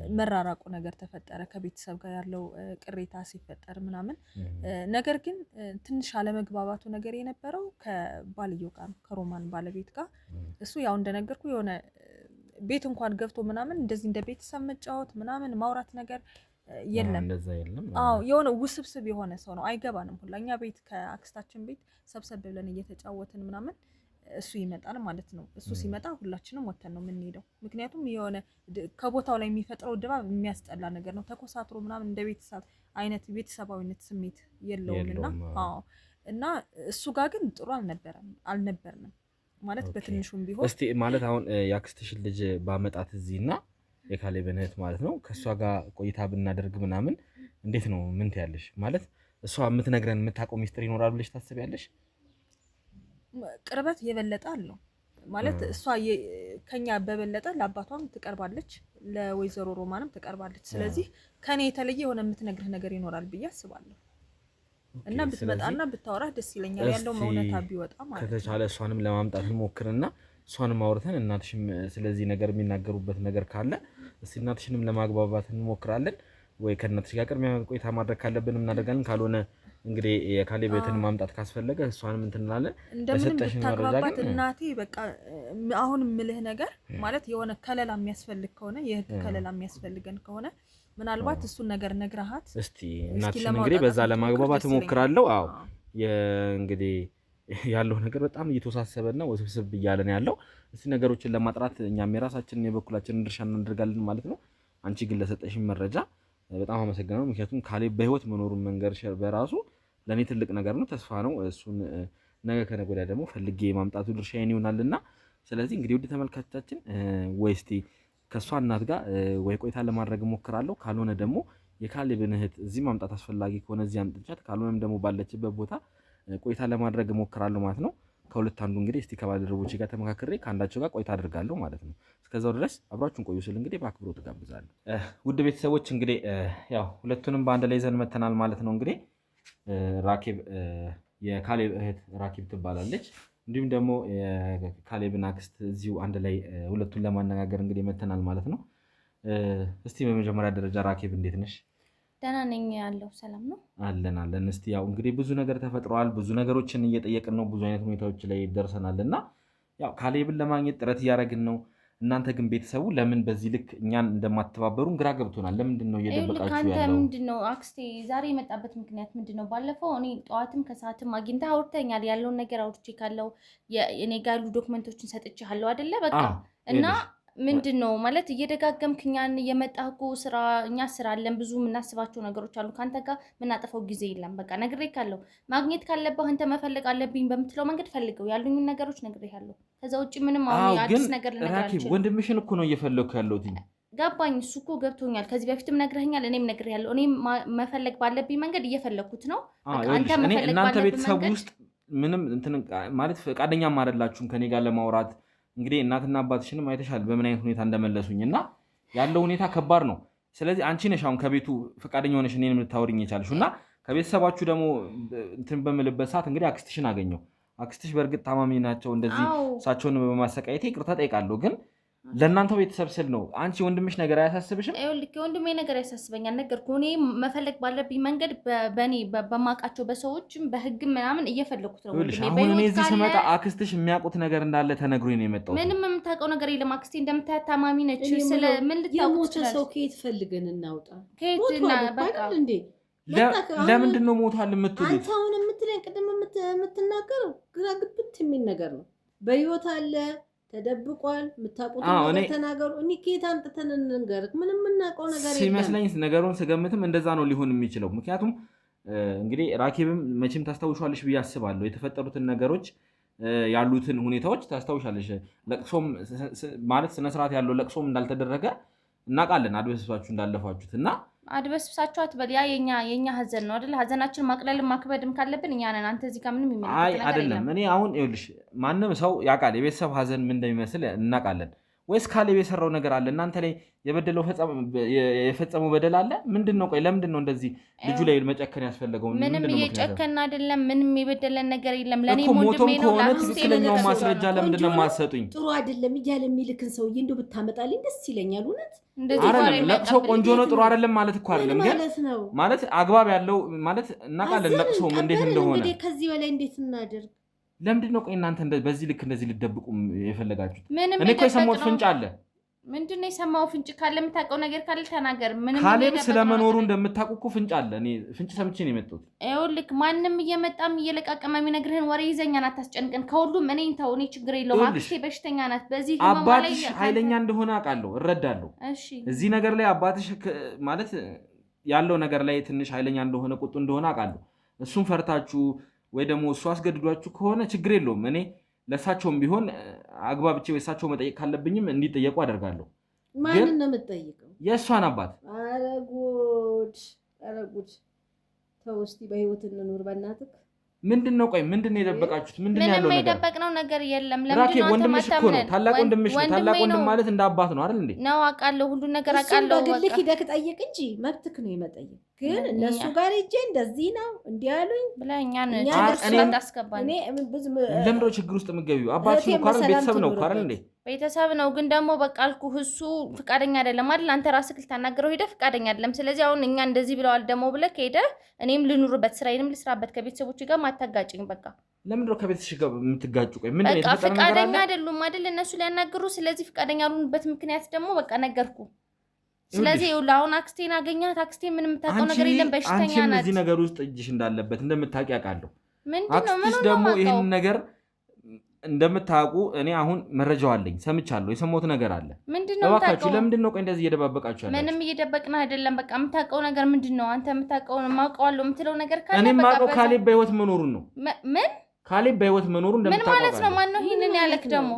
መራራቁ ነገር ተፈጠረ፣ ከቤተሰብ ጋር ያለው ቅሬታ ሲፈጠር ምናምን። ነገር ግን ትንሽ አለመግባባቱ ነገር የነበረው ከባልየው ጋር ነው፣ ከሮማን ባለቤት ጋር። እሱ ያው እንደነገርኩ የሆነ ቤት እንኳን ገብቶ ምናምን እንደዚህ እንደ ቤተሰብ መጫወት ምናምን ማውራት ነገር የለም። የሆነ ውስብስብ የሆነ ሰው ነው። አይገባንም ሁላ እኛ ቤት ከአክስታችን ቤት ሰብሰብ ብለን እየተጫወትን ምናምን እሱ ይመጣል ማለት ነው። እሱ ሲመጣ ሁላችንም ወተን ነው የምንሄደው። ምክንያቱም የሆነ ከቦታው ላይ የሚፈጥረው ድባብ የሚያስጠላ ነገር ነው። ተኮሳትሮ ምናምን እንደ ቤተሰብ አይነት ቤተሰባዊነት ስሜት የለውምና እና እሱ ጋር ግን ጥሩ አልነበርንም ማለት በትንሹም ቢሆን። እስቲ ማለት አሁን የአክስትሽን ልጅ ባመጣት እዚህና የካሌብን እህት ማለት ነው ከእሷ ጋር ቆይታ ብናደርግ ምናምን እንዴት ነው? ምን ትያለሽ? ማለት እሷ የምትነግረን የምታውቀው ሚስጥር ይኖራል ብለሽ ታስቢያለሽ? ቅርበት የበለጠ አለው ማለት እሷ ከኛ በበለጠ ለአባቷም ትቀርባለች፣ ለወይዘሮ ሮማንም ትቀርባለች። ስለዚህ ከኔ የተለየ የሆነ የምትነግርህ ነገር ይኖራል ብዬ አስባለሁ። እና ብትመጣና ብታወራ ደስ ይለኛል፣ ያለው እውነታ ቢወጣ ማለት ነው። ከተቻለ እሷንም ለማምጣት እንሞክርና እሷንም አውርተን እናትሽም ስለዚህ ነገር የሚናገሩበት ነገር ካለ እስቲ እናትሽንም ለማግባባት እንሞክራለን። ወይ ከእናትሽ ጋር ቅድሚያ ቆይታ ማድረግ ካለብን እናደርጋለን። ካልሆነ እንግዲህ የካሌብን ማምጣት ካስፈለገ እሷንም እንትን እንላለን። እንደምንም ብታግባባት እናቴ በቃ አሁን ምልህ ነገር ማለት የሆነ ከለላ የሚያስፈልግ ከሆነ የህግ ከለላ የሚያስፈልገን ከሆነ ምናልባት እሱን ነገር ነግረሃት እስቲ እናትሽን እንግዲህ በዛ ለማግባባት እሞክራለሁ። አዎ እንግዲህ ያለው ነገር በጣም እየተወሳሰበና ውስብስብ እያለን ያለው እስቲ ነገሮችን ለማጥራት እኛም የራሳችንን የበኩላችንን ድርሻ እናደርጋለን ማለት ነው። አንቺ ግን ለሰጠሽኝ መረጃ በጣም አመሰግናለሁ። ምክንያቱም ካሌብ በህይወት መኖሩን መንገር በራሱ ለእኔ ትልቅ ነገር ነው፣ ተስፋ ነው። እሱን ነገ ከነገ ወዲያ ደግሞ ፈልጌ ማምጣቱ ድርሻዬን ይሆናልና ስለዚህ እንግዲህ ውድ ተመልካቾቻችን ወይ እስቲ ከእሷ እናት ጋር ወይ ቆይታ ለማድረግ እሞክራለሁ። ካልሆነ ደግሞ የካሌብን እህት እዚህ ማምጣት አስፈላጊ ከሆነ እዚህ አምጥቻት፣ ካልሆነም ደግሞ ባለችበት ቦታ ቆይታ ለማድረግ እሞክራለሁ ማለት ነው። ከሁለት አንዱ እንግዲህ እስቲ ከባልደረቦቼ ጋር ተመካክሬ ከአንዳቸው ጋር ቆይታ አድርጋለሁ ማለት ነው። እስከዛው ድረስ አብራችሁን ቆዩ ስል እንግዲህ በአክብሮት ጋብዛለሁ። ውድ ቤተሰቦች እንግዲህ ያው ሁለቱንም በአንድ ላይ ይዘን መተናል ማለት ነው። እንግዲህ ራኬብ የካሌብ እህት ራኬብ ትባላለች። እንዲሁም ደግሞ የካሌብን አክስት እዚሁ አንድ ላይ ሁለቱን ለማነጋገር እንግዲህ መተናል ማለት ነው። እስቲ በመጀመሪያ ደረጃ ራኬብ እንዴት ነሽ? ደህና ነኝ ያለው ሰላም ነው አለን። እስቲ ያው እንግዲህ ብዙ ነገር ተፈጥሯል። ብዙ ነገሮችን እየጠየቅን ነው። ብዙ አይነት ሁኔታዎች ላይ ደርሰናል እና ያው ካሌብን ለማግኘት ጥረት እያደረግን ነው። እናንተ ግን ቤተሰቡ ለምን በዚህ ልክ እኛን እንደማትተባበሩን ግራ ገብቶናል። ለምንድን ነው እየደበቃችሁ ያለው? ምንድን ነው አክስቴ ዛሬ የመጣበት ምክንያት ምንድን ነው? ባለፈው እኔ ጠዋትም ከሰዓትም አግኝተህ አውርተኛል። ያለውን ነገር አውርቼ ካለው እኔ ጋር ያሉ ዶክመንቶችን ሰጥቼሃለሁ አይደለ? በቃ እና ምንድን ነው ማለት እየደጋገምክ እኛን የመጣህ እኮ እኛ ስራ አለን፣ ብዙ የምናስባቸው ነገሮች አሉ። ከአንተ ጋር የምናጠፈው ጊዜ የለም። በቃ ነግሬሃለሁ። ማግኘት ካለብህ አንተ መፈለግ አለብኝ በምትለው መንገድ ፈልገው። ያሉኝን ነገሮች ነግሬሃለሁ። ከዛ ውጭ ምንም አሁን አዲስ ነገር ልነግርህ አልችልም። ወንድምሽን እኮ ነው እየፈለግኩ ያለሁት። ገባኝ። እሱ እኮ ገብቶኛል። ከዚህ በፊትም ነግረኸኛል፣ እኔም ነግሬሃለሁ። እኔም መፈለግ ባለብኝ መንገድ እየፈለግኩት ነው። እናንተ ቤተሰብ ውስጥ ምንም ማለት ፈቃደኛም አይደላችሁም ከኔ ጋር ለማውራት። እንግዲህ እናትና አባትሽንም አይተሻል በምን አይነት ሁኔታ እንደመለሱኝ እና ያለው ሁኔታ ከባድ ነው። ስለዚህ አንቺ ነሽ አሁን ከቤቱ ፈቃደኛ ሆነሽ እኔን የምታወሪኝ የቻልሽው እና ከቤተሰባችሁ ደግሞ እንትን በምልበት ሰዓት እንግዲህ አክስትሽን አገኘው። አክስትሽ በእርግጥ ታማሚ ናቸው። እንደዚህ እሳቸውን በማሰቃየቴ ይቅርታ ጠይቃለሁ፣ ግን ለእናንተው ቤተሰብ ስል ነው። አንቺ ወንድምሽ ነገር አያሳስብሽም? ልክ ወንድሜ ነገር ያሳስበኛል። ነገርኩህ። እኔ መፈለግ ባለብኝ መንገድ በእኔ በማውቃቸው በሰዎችም በህግም ምናምን እየፈለኩት ነው። አሁን እኔ እዚህ ስመጣ አክስትሽ የሚያውቁት ነገር እንዳለ ተነግሮኝ ነው የመጣሁት። ምንም የምታውቀው ነገር የለም። አክስቴ እንደምታያት ታማሚ ነች። ስለምን ልታውቁ ትችላለች? ሰው ከየት ፈልገን እናውጣ? በቃ ለምንድን ነው ሞቷል የምትሉት? አንተ አሁን የምትለኝ ቅድም የምትናገረው ግራ ግብት የሚል ነገር ነው። በህይወት አለ ተደብቋል። የምታውቁት ነገር ተናገሩ። እኔ ከየት አምጥተን እንንገርህ? ምንም የምናውቀው ነገር የለም ሲመስለኝ። ነገሩን ስገምትም እንደዛ ነው ሊሆን የሚችለው። ምክንያቱም እንግዲህ ራኬብም መቼም ታስታውሻለሽ ብዬ አስባለሁ። የተፈጠሩትን ነገሮች ያሉትን ሁኔታዎች ታስታውሻለሽ። ለቅሶም ማለት ስነስርዓት ያለው ለቅሶም እንዳልተደረገ እናውቃለን። አድበስብሳችሁ እንዳለፋችሁት እና አድበስብሳችሁ አትበል። ያ የኛ ሀዘን ነው አይደል? ሀዘናችን ማቅለልም ማክበድም ካለብን እኛ ነን። አንተ እዚህ ጋር ምንም የሚመለከት ነገር አይደለም። እኔ አሁን ይኸውልሽ ማንም ሰው ያውቃል የቤተሰብ ሀዘን ምን እንደሚመስል እናውቃለን። ወይስ ካሌብ የሰራው ነገር አለ እናንተ ላይ የፈጸመው በደል አለ? ምንድን ነው? ቆይ ለምንድን ነው እንደዚህ ልጁ ላይ መጨከን ያስፈለገው? ምንም እየጨከን አይደለም። ምንም የበደለን ነገር የለም። ለኔ ሞትም ከሆነ ትክክለኛው ማስረጃ ለምንድን ነው የማትሰጡኝ? ጥሩ አይደለም እያለ የሚልክን ሰውዬ እንደው ብታመጣልኝ ደስ ይለኛል። እውነት ለቅሶ ቆንጆ ነው ጥሩ አይደለም ማለት እኮ አይደለም። ግን ማለት አግባብ ያለው ማለት እናውቃለን ለቅሶም እንዴት እንደሆነ። ከዚህ በላይ እንዴት እናደርግ? ለምንድን ነው ቆይ እናንተ በዚህ ልክ እንደዚህ ልደብቁ የፈለጋችሁት? እኔ እኮ የሰማሁት ፍንጭ አለ። ምንድን ነው የሰማው ፍንጭ? ካለ የምታውቀው ነገር ካለ ተናገር። ካሌብ ስለመኖሩ እንደምታውቁ እኮ ፍንጭ አለ። እኔ ፍንጭ ሰምቼ ነው የመጣሁት። ይኸውልህ ማንም እየመጣም እየለቃቀመ የሚነግርህን ወሬ ይዘኛን አታስጨንቀን። ከሁሉም እኔን ተው። እኔ ችግር የለውም። አክስቴ በሽተኛ ናት። በዚህ አባትሽ ኃይለኛ እንደሆነ አውቃለሁ፣ እረዳለሁ። እዚህ ነገር ላይ አባትሽ ማለት ያለው ነገር ላይ ትንሽ ኃይለኛ እንደሆነ ቁጡ እንደሆነ አውቃለሁ። እሱም ፈርታችሁ ወይ ደግሞ እሱ አስገድዷችሁ ከሆነ ችግር የለውም። እኔ ለእሳቸውም ቢሆን አግባብቼ እሳቸው መጠየቅ ካለብኝም እንዲጠየቁ አደርጋለሁ። ማንን ነው የምትጠይቀው? የእሷን አባት። ኧረ ጉድ! ተው እስኪ በህይወት እንኑር በእናትህ። ምንድን ነው ቆይ ምንድን ነው የደበቃችሁት? ምንድን ነው ያለው ነገር? ምንም የደበቅነው ነገር የለም። ራኬብ ወንድምሽ እኮ ነው። ታላቅ ወንድምሽ ነው። ታላቅ ወንድም ማለት እንደ አባት ነው አይደል እንዴ? ነው አውቃለሁ። ሁሉን ነገር አውቃለሁ። በግልህ ሂደህ ጠይቅ እንጂ መብትህ ነው የመጠየቅ። ግን እነሱ ጋር ሂጄ እንደዚህ ነው እንዲህ ያሉኝ ብለህ እኛን አስገባኝ። ለምንድነው ችግር ውስጥ የምትገቢው? አባትሽ ነው አይደል? ቤተሰብ ነው አይደል እንዴ? ቤተሰብ ነው። ግን ደግሞ በቃ አልኩህ እሱ ፍቃደኛ አይደለም አይደል? አንተ ራስህ ልታናገረው ሄደህ ፍቃደኛ አይደለም። ስለዚህ አሁን እኛ እንደዚህ ብለዋል ደግሞ ብለህ ከሄደህ እኔም ልኑርበት ስራዬንም ልስራበት ከቤተሰቦች ጋር ማታጋጭኝ። በቃ ለምንድን ነው ከቤተሰብሽ ጋር የምትጋጩ? ቆይ ምንድን ነው የተፈጠረ ነገር አለ? ፍቃደኛ አይደሉም አይደል እነሱ ሊያናግሩ። ስለዚህ ፍቃደኛ ያልሆኑበት ምክንያት ደግሞ በቃ ነገርኩ። ስለዚህ አሁን አክስቴን አገኛት። አክስቴ ምንም የምታውቀው ነገር የለም፣ በሽተኛ ናት። አንቺም እዚህ ነገር ውስጥ እጅሽ እንዳለበት እንደምታውቂ አውቃለሁ። ምንድን ነው አክስትሽ ደግሞ ይህን ነገር እንደምታውቁ እኔ አሁን መረጃው አለኝ፣ ሰምቻለሁ፣ የሰማሁት ነገር አለ። ምንድነው? እባካችሁ ለምንድን ነው ቆይ እንደዚህ እየደባበቃችሁ ያላችሁ? ምንም እየደበቅን አይደለም። በቃ የምታውቀው ነገር ምንድነው? አንተ የምታውቀውን ማውቀዋለሁ የምትለው ነገር ካለ እኔ የማውቀው ካሌብ በህይወት መኖሩን ነው። ምን ካሌብ በህይወት መኖሩን እንደምታውቀው ምን ማለት ነው? ማን ነው ይሄንን ያለክ ደግሞ?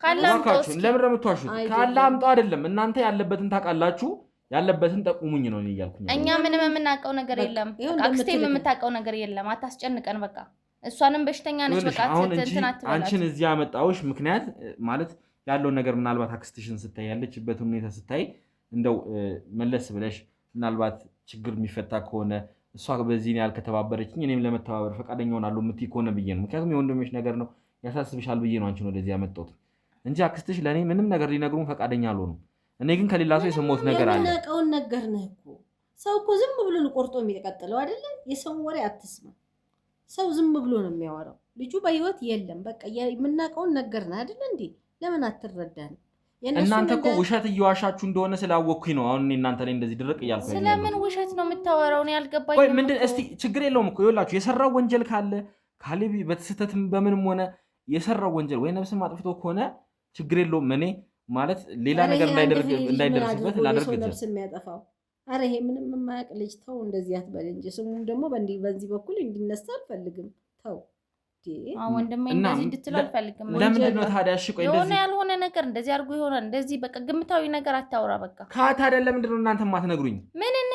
ካለ አምጣው። ለምን እንደምትዋሹት? ካለ አምጣው አይደለም እናንተ ያለበትን ታውቃላችሁ። ያለበትን ጠቁሙኝ ነው እያልኩኝ። እኛ ምንም የምናውቀው ነገር የለም። አክስቴም የምታውቀው ነገር የለም። አታስጨንቀን በቃ። እሷንም በሽተኛ ነች በቃ። እንትን አትበላት። አንቺን እዚህ ያመጣሁሽ ምክንያት ማለት ያለውን ነገር ምናልባት አክስትሽን ስታይ ያለችበትን ሁኔታ ስታይ እንደው መለስ ብለሽ ምናልባት ችግር የሚፈታ ከሆነ እሷ በዚህ ያህል ከተባበረችኝ እኔም ለመተባበር ፈቃደኛ ሆናለሁ የምትይ ከሆነ ብዬ ነው። ምክንያቱም የወንድምሽ ነገር ነው ያሳስብሻል ብዬ ነው አንቺን ወደዚህ ያመጣሁት እንጂ አክስትሽ ለእኔ ምንም ነገር ሊነግሩን ፈቃደኛ አልሆኑም። እኔ ግን ከሌላ ሰው የሰማሁት ነገር አለ። የምናውቀውን ነገር ነህ እኮ። ሰው እኮ ዝም ብሎ ቆርጦ የሚቀጥለው አይደለ? የሰውን ወሬ አትስማ። ሰው ዝም ብሎ ነው የሚያወራው። ልጁ በህይወት የለም። በቃ የምናውቀውን ነገር ነህ አይደለ እንዴ? ለምን አትረዳን? እናንተ እኮ ውሸት እየዋሻችሁ እንደሆነ ስላወቅኩኝ ነው አሁን እናንተ ላይ እንደዚህ ድርቅ እያልኩኝ። ስለምን ውሸት ነው የምታወራው? ነው ያልገባኝ። ቆይ ምንድን እስቲ ችግር የለውም እኮ ይኸውላችሁ፣ የሰራው ወንጀል ካለ ካሌብ በተስተትም በምንም ሆነ የሰራው ወንጀል ወይ ነፍስም አጥፍቶ ከሆነ ችግር የለውም። እኔ ማለት ሌላ ነገር እንዳይደርስበት ላደርግ ነፍስ የሚያጠፋው። አረ ይሄ ምንም የማያውቅ ልጅ ተው፣ እንደዚህ አትበል እንጂ ስሙም ደግሞ በዚህ በኩል እንዲነሳ አልፈልግም። ተው ወንድሜ እንደዚህ እንድትለው አልፈልግም። ለምንድን ነው ታዲያ? እሺ ቆይ እንደዚህ ያልሆነ ነገር እንደዚህ አድርጎ ይሆናል እንደዚህ በቃ ግምታዊ ነገር አታውራ። በቃ ታዲያ ለምንድን ነው እናንተ የማትነግሩኝ?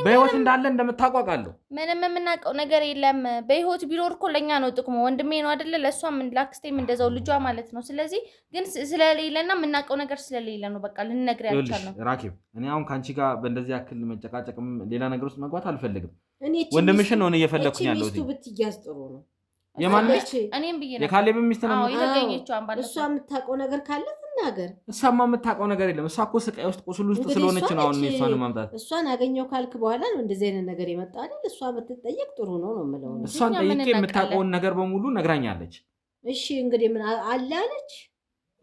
በህይወት እንዳለ እንደምታውቋቃለሁ። ምንም የምናውቀው ነገር የለም። በህይወት ቢኖር እኮ ለእኛ ነው ጥቅሙ። ወንድሜ ነው አይደለ? ለእሷም ለአክስቴም እንደዛው ልጇ ማለት ነው። ስለዚህ ግን ስለሌለና የምናውቀው ነገር ስለሌለ ነው በቃ ልንነግር ያልቻልነው። ራኬብ፣ እኔ አሁን ከአንቺ ጋር በእንደዚህ ያክል መጨቃጨቅም ሌላ ነገር ውስጥ መግባት አልፈልግም። ወንድምሽን ነው እየፈለግኩኝ ያለው። ሚስቱ ብትያዝ ጥሩ ነው። የማነች? እኔም ብዬ ነው የካሌብ ሚስት ነው። የተገኘችው አንባለ እሷ የምታውቀው ነገር ካለ ትናገር። እሷማ የምታውቀው ነገር የለም። እሷ እኮ ስቃይ ውስጥ ቁስል ውስጥ ስለሆነች ነው አሁን እሷን ማምጣት። እሷን አገኘው ካልክ በኋላ ነው እንደዚህ አይነት ነገር የመጣ አይደል? እሷ ብትጠየቅ ጥሩ ነው ነው የምለው። እሷን ጠይቄ የምታውቀውን ነገር በሙሉ ነግራኛለች። እሺ እንግዲህ ምን አለ አለች?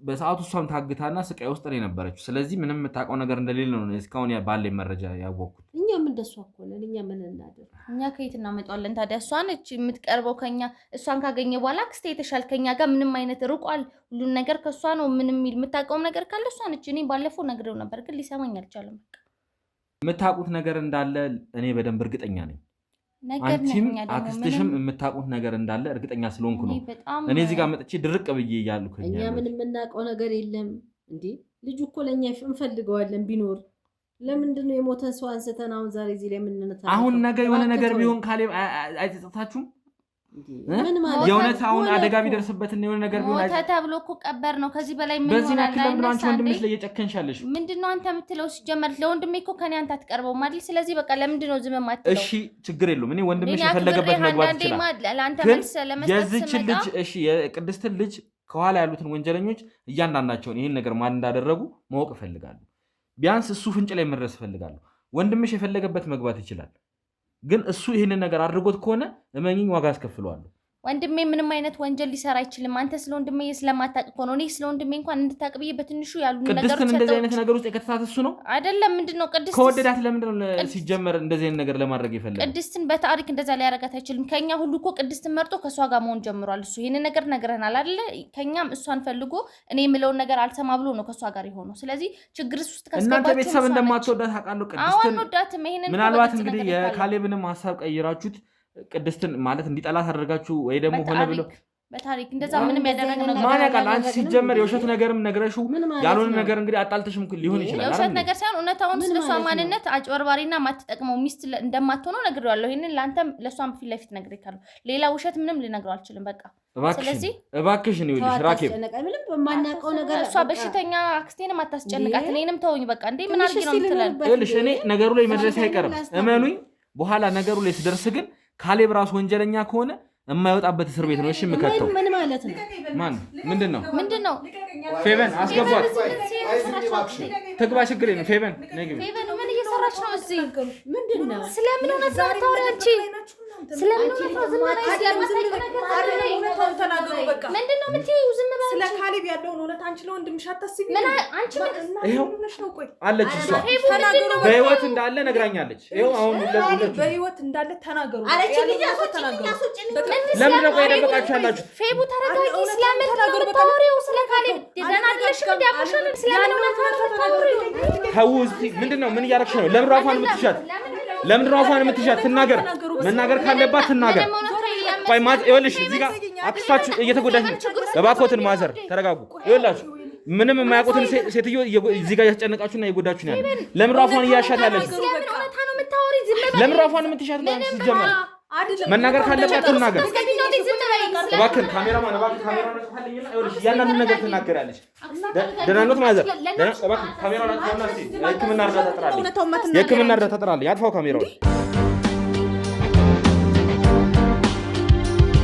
በሰዓቱ እሷም ታግታና ስቃይ ውስጥ ነው የነበረችው። ስለዚህ ምንም የምታውቀው ነገር እንደሌለ ነው እስካሁን ባለኝ መረጃ ያወቅኩት። እኛም እንደሷ እኮ ነን። እኛ ምን እናደርግ? እኛ ከየት እናመጣዋለን ታዲያ? እሷ ነች የምትቀርበው ከኛ። እሷን ካገኘ በኋላ አክስቴ የተሻል ከኛ ጋር ምንም አይነት ርቋል። ሁሉን ነገር ከእሷ ነው። ምንም የምታውቀውም ነገር ካለ እሷ ነች። እኔ ባለፈው ነግሬው ነበር ግን ሊሰማኝ አልቻለም። የምታውቁት ነገር እንዳለ እኔ በደንብ እርግጠኛ ነኝ። አንቺም አክስትሽም የምታውቁት ነገር እንዳለ እርግጠኛ ስለሆንኩ ነው እኔ እዚህ ጋር መጥቼ ድርቅ ብዬ እያልኩ። እኛ ምን የምናውቀው ነገር የለም እንዴ? ልጁ እኮ ለእኛ እንፈልገዋለን ቢኖር። ለምንድን ነው የሞተን ሰው አንስተን አሁን ዛሬ እዚህ ላይ የምንነታ? አሁን ነገ የሆነ ነገር ቢሆን ካሌብ አይጸጸታችሁም? የእውነት አሁን አደጋ ቢደርስበትና የሆነ ነገር ቢሆን ሞተ ተብሎ እኮ ቀበር ነው። ከዚህ በላይ ምን በዚህ ያክል ለምንድን ነው አንቺ ወንድምሽ ላይ እየጨከንሻለሽ? ምንድነው አንተ የምትለው? ሲጀመር ለወንድሜ እኮ ከኔ አንተ አትቀርበው ማለት። ስለዚህ በቃ ለምንድን ነው ዝም የማትለው? እሺ ችግር የለውም። እኔ ወንድምሽ የፈለገበት መግባት ይችላል። ለአንተ መልስ ለመስጠት የዚህችን ልጅ እሺ የቅድስትን ልጅ ከኋላ ያሉትን ወንጀለኞች እያንዳንዳቸውን ይሄን ነገር ማን እንዳደረጉ ማወቅ እፈልጋለሁ። ቢያንስ እሱ ፍንጭ ላይ መድረስ እፈልጋለሁ። ወንድምሽ የፈለገበት መግባት ይችላል፣ ግን እሱ ይሄንን ነገር አድርጎት ከሆነ እመኚኝ ዋጋ አስከፍለዋለሁ። ወንድሜ ምንም አይነት ወንጀል ሊሰራ አይችልም። አንተ ስለ ወንድሜ ስለማታውቅ እኮ ነው። እኔ ስለ ወንድሜ እንኳን እንድታውቅ ብዬ በትንሹ ያሉ ነገሮች ቅድስትን እንደዚህ አይነት ነገር ውስጥ የከተታት እሱ ነው አይደለም? ምንድነው ቅድስት ከወደዳት ለምንድን ነው ሲጀመር እንደዚህ አይነት ነገር ለማድረግ የፈለገው? ቅድስትን በታሪክ እንደዛ ሊያረጋት አይችልም። ከኛ ሁሉ እኮ ቅድስትን መርጦ ከሷ ጋር መሆን ጀምሯል። እሱ ይሄን ነገር ነግረናል አይደለ? ከኛም እሷን ፈልጎ እኔ የምለውን ነገር አልሰማ ብሎ ነው ከሷ ጋር የሆነው። ስለዚህ ችግር ውስጥ ከስገባችሁ እናንተ ቤተሰብ እንደማትወዳት አውቃለሁ። ቅድስትን ምናልባት እንግዲህ የካሌብንም ሀሳብ ቀይራችሁት ቅድስትን ማለት እንዲጠላት አድርጋችሁ ወይ ደግሞ ሆነ ብሎ በታሪክ እንደዛ ምንም ያደረገው ነገር ማን ያውቃል? አንቺ ሲጀመር የውሸት ነገርም ነግረሽው ያልሆነ ነገር እንግዲህ አጣልተሽም ሊሆን ይችላል። የውሸት ነገር ሳይሆን እውነታውን ስለሷ ማንነት አጭበርባሪና ማትጠቅመው ሚስት እንደማትሆነው ነግሬዋለሁ። ይሄንን ለአንተም ለሷም ፊት ለፊት ነግሬካለሁ። ሌላ ውሸት ምንም ልነግረው አልችልም። በቃ ስለዚህ እባክሽን ይኸውልሽ ራኬብ፣ ምንም በማናውቀው ነገር እሷ በሽተኛ አክስቴንም አታስጨንቃት፣ እኔንም ተውኝ በቃ። እንዴ ምን አድርጊ ነው የምትለን? ይኸውልሽ እኔ ነገሩ ላይ መድረስ አይቀርም እመኑኝ። በኋላ ነገሩ ላይ ስደርስ ግን ካሌብ ራሱ ወንጀለኛ ከሆነ የማይወጣበት እስር ቤት ነው። እሺ የምከተው ምን ማለት ነው? ማን ምንድነው? ፌቨን አስገቧት፣ ትግባ፣ ችግር የለም። ፌቨን ፌቨን ምን እየሰራች ነው እዚህ? ምንድነው? ስለምን እውነት ነው የምታወሪው አንቺ? ስለምን እውነት ነው? ዝም በይ። ምንድነው የምትይው? ዝም በይ። ስለ ካሌብ ያለውን እውነት አንቺ ለወንድምሽ አታስቢ። ምን አንቺ ይሄው ነው? ቆይ አለች እሷ በህይወት እንዳለ ነግራኛለች። ይሄው አሁን በህይወት እንዳለ ተናገሩ። አለች ልጅ አስወጪኝ። ለምን ነው የደበቃችሁ ያላችሁ? ፌቡ ተረጋጊ። ስለምን ተናገሩ? በታወሪው ስለ ካሌብ ደህና አይደለሽ? እንዲያቆሽን ስለምን እውነት ነው? ተው እስቲ ምንድነው? ምን እያደረግሽ ነው? ለምን ራሷን የምትሻት? ለምን ራሷን የምትሻት? ትናገር። መናገር ካለባት ትናገር። ቆይ ይኸውልሽ እዚህ ጋር አክስታችሁ እየተጎዳች ነው። እባክዎትን ማዘር ተረጋጉ። ይኸውላችሁ ምንም የማያውቁትን ሴትዮ እዚህ ጋር እያስጨነቃችሁና እየጎዳችሁ ነው ያለው። ለምን ራሷን እያሻት ያለች? ለምን ራሷን የምትሻት? ሲጀመር መናገር ካለባት ትናገር። እባክህን ካሜራማን ካለኝና ይኸውልሽ እያንዳንዱን ነገር ትናገራለች። ደህና ኖት ማዘር? እባክህን ካሜራውን አጥፋውና እስኪ የሕክምና እርዳታ ጥራለች። የሕክምና እርዳታ ጥራለች። ያጥፋው ካሜራውን